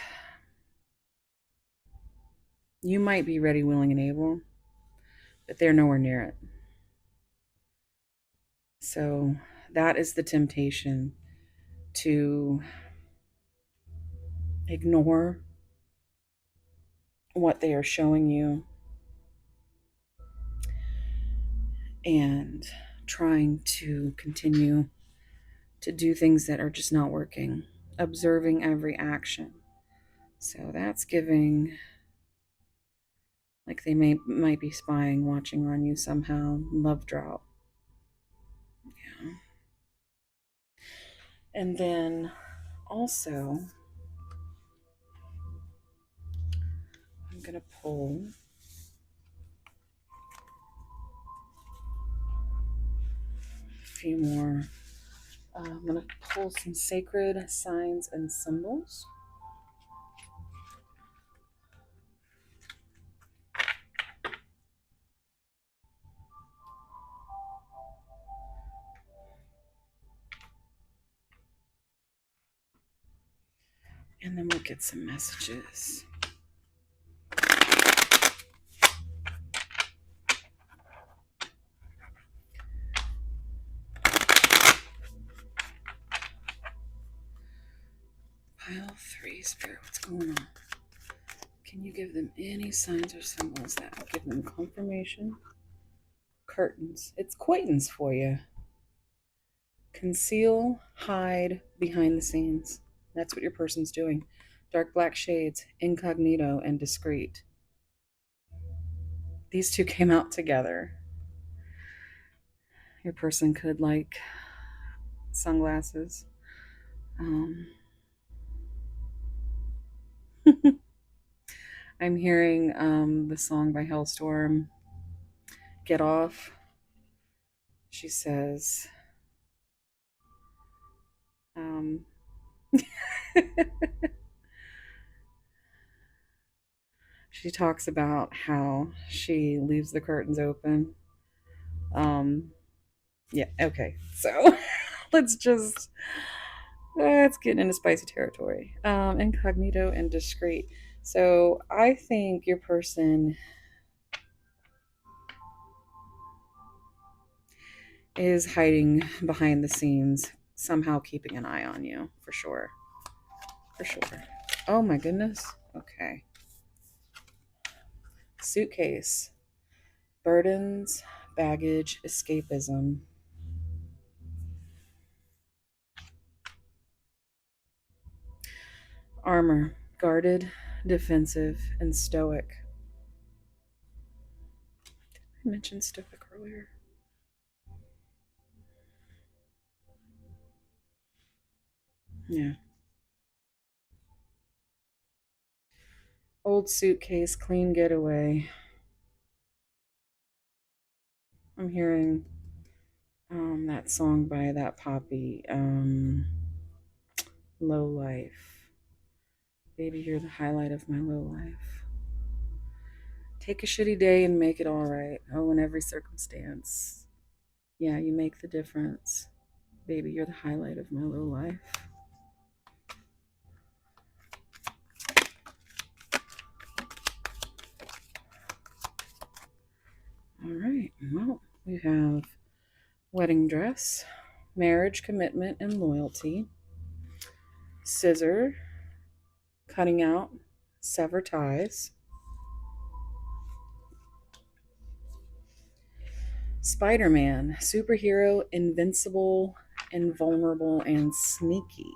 you might be ready, willing, and able, but they're nowhere near it. So that is the temptation, to ignore what they are showing you and trying to continue to do things that are just not working, observing every action. So that's giving like they might be spying, watching on you somehow. Love drop. Yeah. And then also, I'm going to pull a few more. I'm going to pull some sacred signs and symbols. And then we'll get some messages. Pile 3, Spirit, what's going on? Can you give them any signs or symbols that will give them confirmation? Curtains. It's acquaintance for you. Conceal, hide behind the scenes. That's what your person's doing. Dark black shades, incognito, and discreet. These two came out together. Your person could like sunglasses. I'm hearing the song by Hellstorm, Get Off. She says, she talks about how she leaves the curtains open. Yeah, okay. So let's get into spicy territory. Incognito and discreet. So I think your person is hiding behind the scenes, somehow keeping an eye on you, for sure. For sure. Oh my goodness. Okay. Suitcase. Burdens, baggage, escapism. Armor. Guarded, defensive, and stoic. Did I mention stoic earlier? Yeah. Old suitcase, clean getaway. I'm hearing that song by that poppy, Low Life. Baby, you're the highlight of my low life. Take a shitty day and make it all right. Oh, in every circumstance. Yeah, you make the difference. Baby, you're the highlight of my low life. All right. Well, we have wedding dress, marriage, commitment, and loyalty. Scissor, cutting out, sever ties. Spider-Man, superhero, invincible, invulnerable, and sneaky.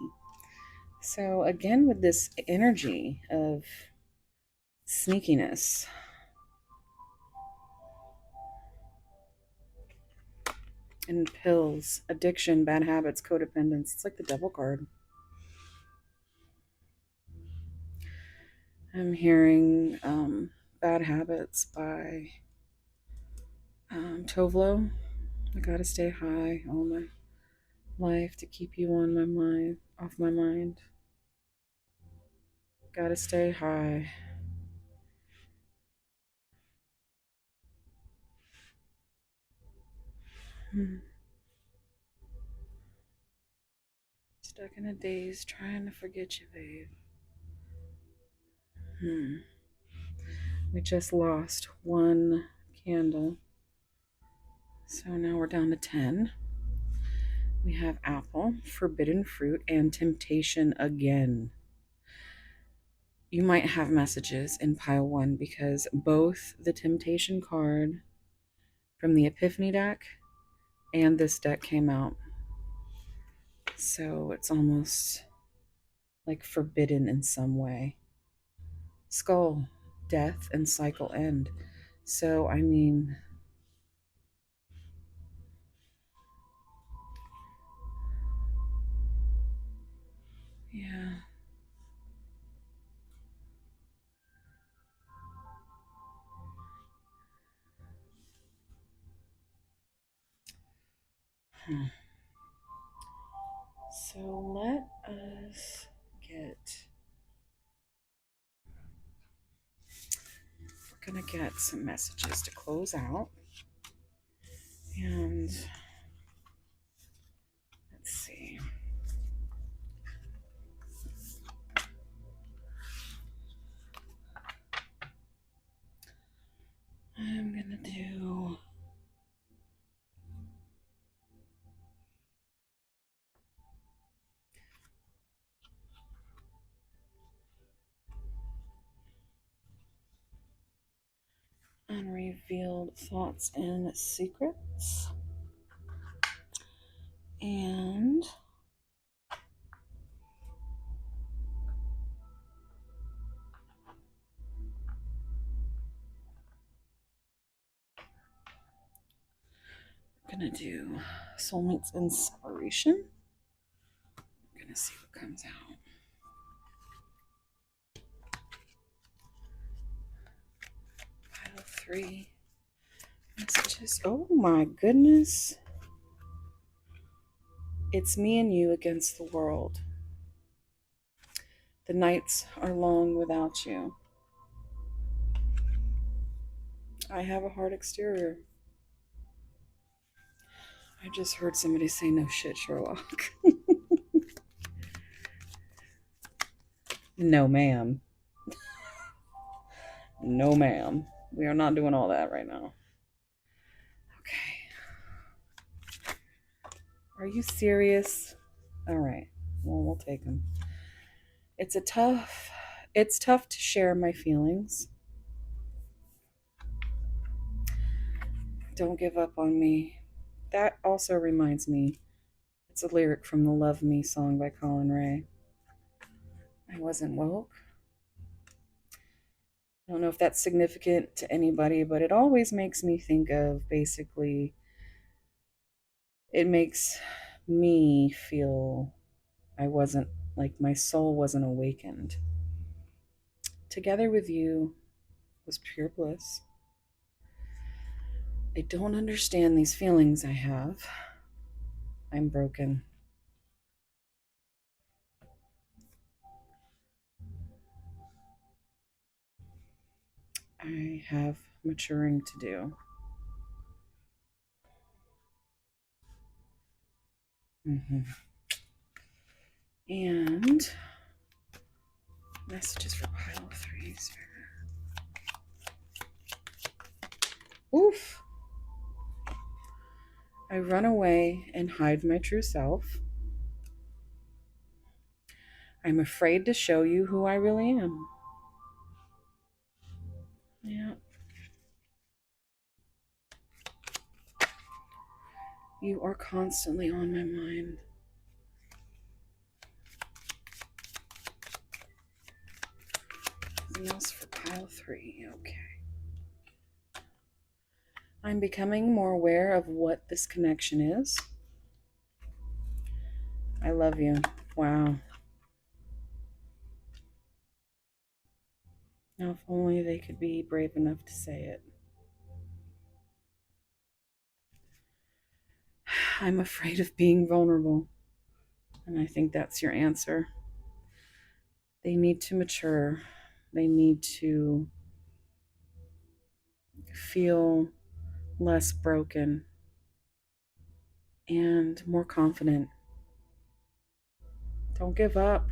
So again, with this energy of sneakiness, and pills, addiction, bad habits, codependence. It's like the devil card. I'm hearing Bad Habits by Tovlo. I gotta stay high all my life to keep you on my mind, off my mind. Gotta stay high. Hmm. Stuck in a daze trying to forget you, babe. Hmm. We just lost one candle. So now we're down to 10. We have apple, forbidden fruit, and temptation again. You might have messages in pile one because both the temptation card from the Epiphany deck and this deck came out. So it's almost like forbidden in some way. Skull, death, and cycle end. So, I mean, yeah. Hmm. So let us get. We're gonna get some messages to close out. And let's see. I'm gonna do. Unrevealed thoughts and secrets. And we're gonna do soulmates and separation. I'm gonna see what comes out. Pile 3 messages. Oh my goodness. It's me and you against the world. The nights are long without you. I have a hard exterior. I just heard somebody say no shit, Sherlock. No, ma'am. No, ma'am. We are not doing all that right now. Okay. Are you serious? All right. Well, we'll take them. It's tough to share my feelings. Don't give up on me. That also reminds me. It's a lyric from the Love Me song by Colin Ray. I wasn't woke. I don't know if that's significant to anybody, but it always makes me think of basically, it makes me feel I wasn't, like, my soul wasn't awakened. Together with you was pure bliss. I don't understand these feelings I have. I'm broken. I have maturing to do. Mm-hmm. And messages for pile 3. Oof. I run away and hide my true self. I'm afraid to show you who I really am. Yeah. You are constantly on my mind. Something else for pile 3. Okay. I'm becoming more aware of what this connection is. I love you. Wow. Now, if only they could be brave enough to say it. I'm afraid of being vulnerable. And I think that's your answer. They need to mature. They need to feel less broken and more confident. Don't give up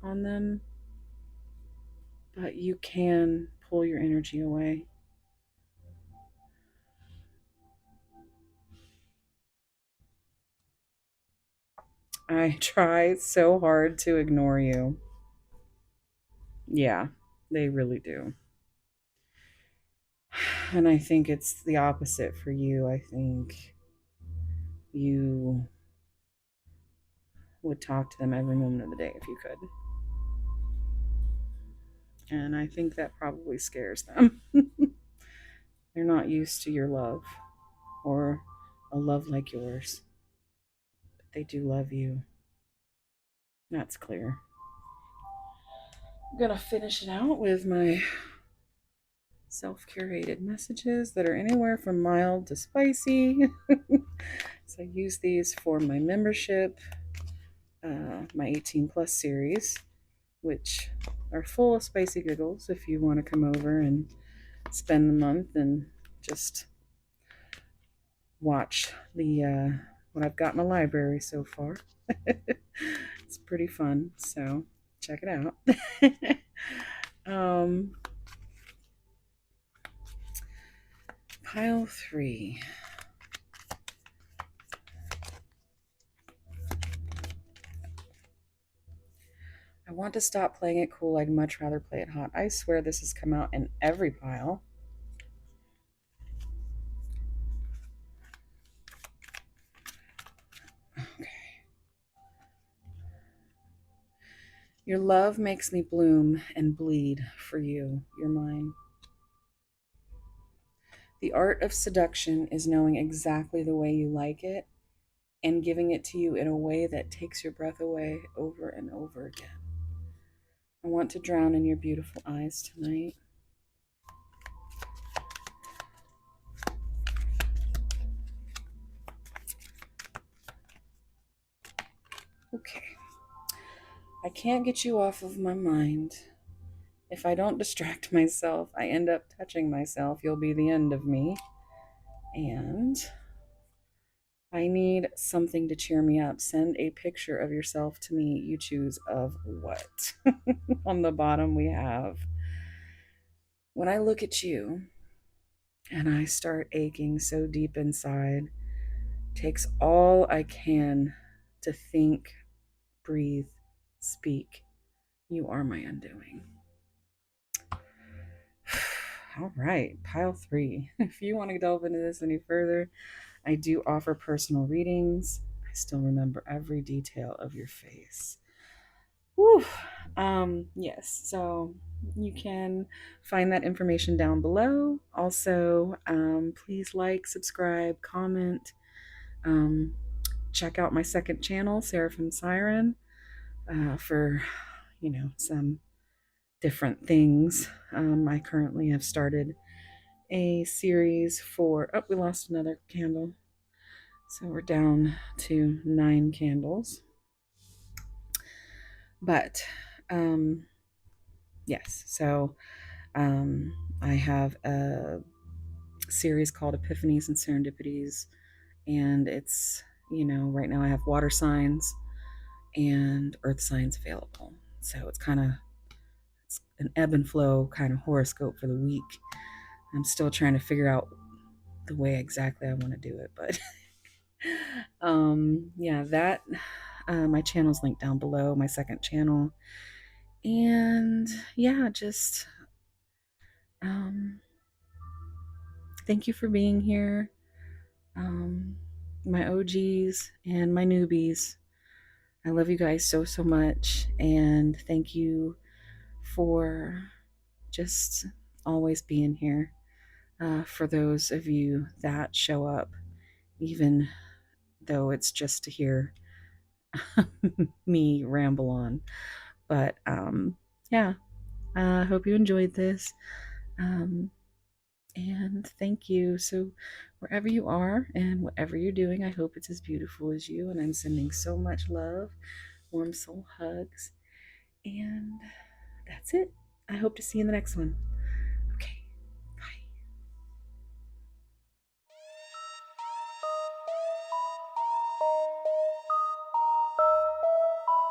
on them, but you can pull your energy away. I try so hard to ignore you. Yeah, they really do. And I think it's the opposite for you. I think you would talk to them every moment of the day if you could. And I think that probably scares them. They're not used to your love or a love like yours. But they do love you. That's clear. I'm going to finish it out with my self curated messages that are anywhere from mild to spicy. So I use these for my membership, my 18 plus series, which are full of spicy giggles if you want to come over and spend the month and just watch the what I've got in the library so far. It's pretty fun, so check it out. um, Pile 3. I want to stop playing it cool. I'd much rather play it hot. I swear this has come out in every pile. Okay. Your love makes me bloom and bleed for you. You're mine. The art of seduction is knowing exactly the way you like it and giving it to you in a way that takes your breath away over and over again. I want to drown in your beautiful eyes tonight. Okay. I can't get you off of my mind. If I don't distract myself, I end up touching myself. You'll be the end of me. And I need something to cheer me up. Send a picture of yourself to me. You choose of what? On the bottom, we have, when I look at you and I start aching so deep inside, takes all I can to think, breathe, speak. You are my undoing. All right, pile 3. If you want to delve into this any further, I do offer personal readings. I still remember every detail of your face. Whew. Yes, so you can find that information down below. Also, please like, subscribe, comment. Check out my second channel, Seraphim Siren, for some different things. I currently have started a series for. Oh, we lost another candle. So we're down to 9 candles. But yes, so I have a series called Epiphanies and Serendipities, and it's, right now I have water signs and earth signs available. So it's an ebb and flow kind of horoscope for the week. I'm still trying to figure out the way exactly I want to do it, but yeah, that my channel's linked down below, my second channel. And yeah, just thank you for being here, my OGs and my newbies. I love you guys so, so much, and thank you for just always being here. For those of you that show up, even though it's just to hear me ramble on. But yeah, I hope you enjoyed this. And thank you. So wherever you are and whatever you're doing, I hope it's as beautiful as you. And I'm sending so much love, warm soul hugs. And that's it. I hope to see you in the next one. Okay, bye.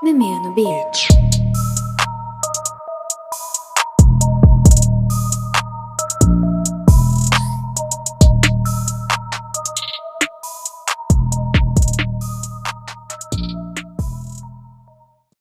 Mimiano Beach.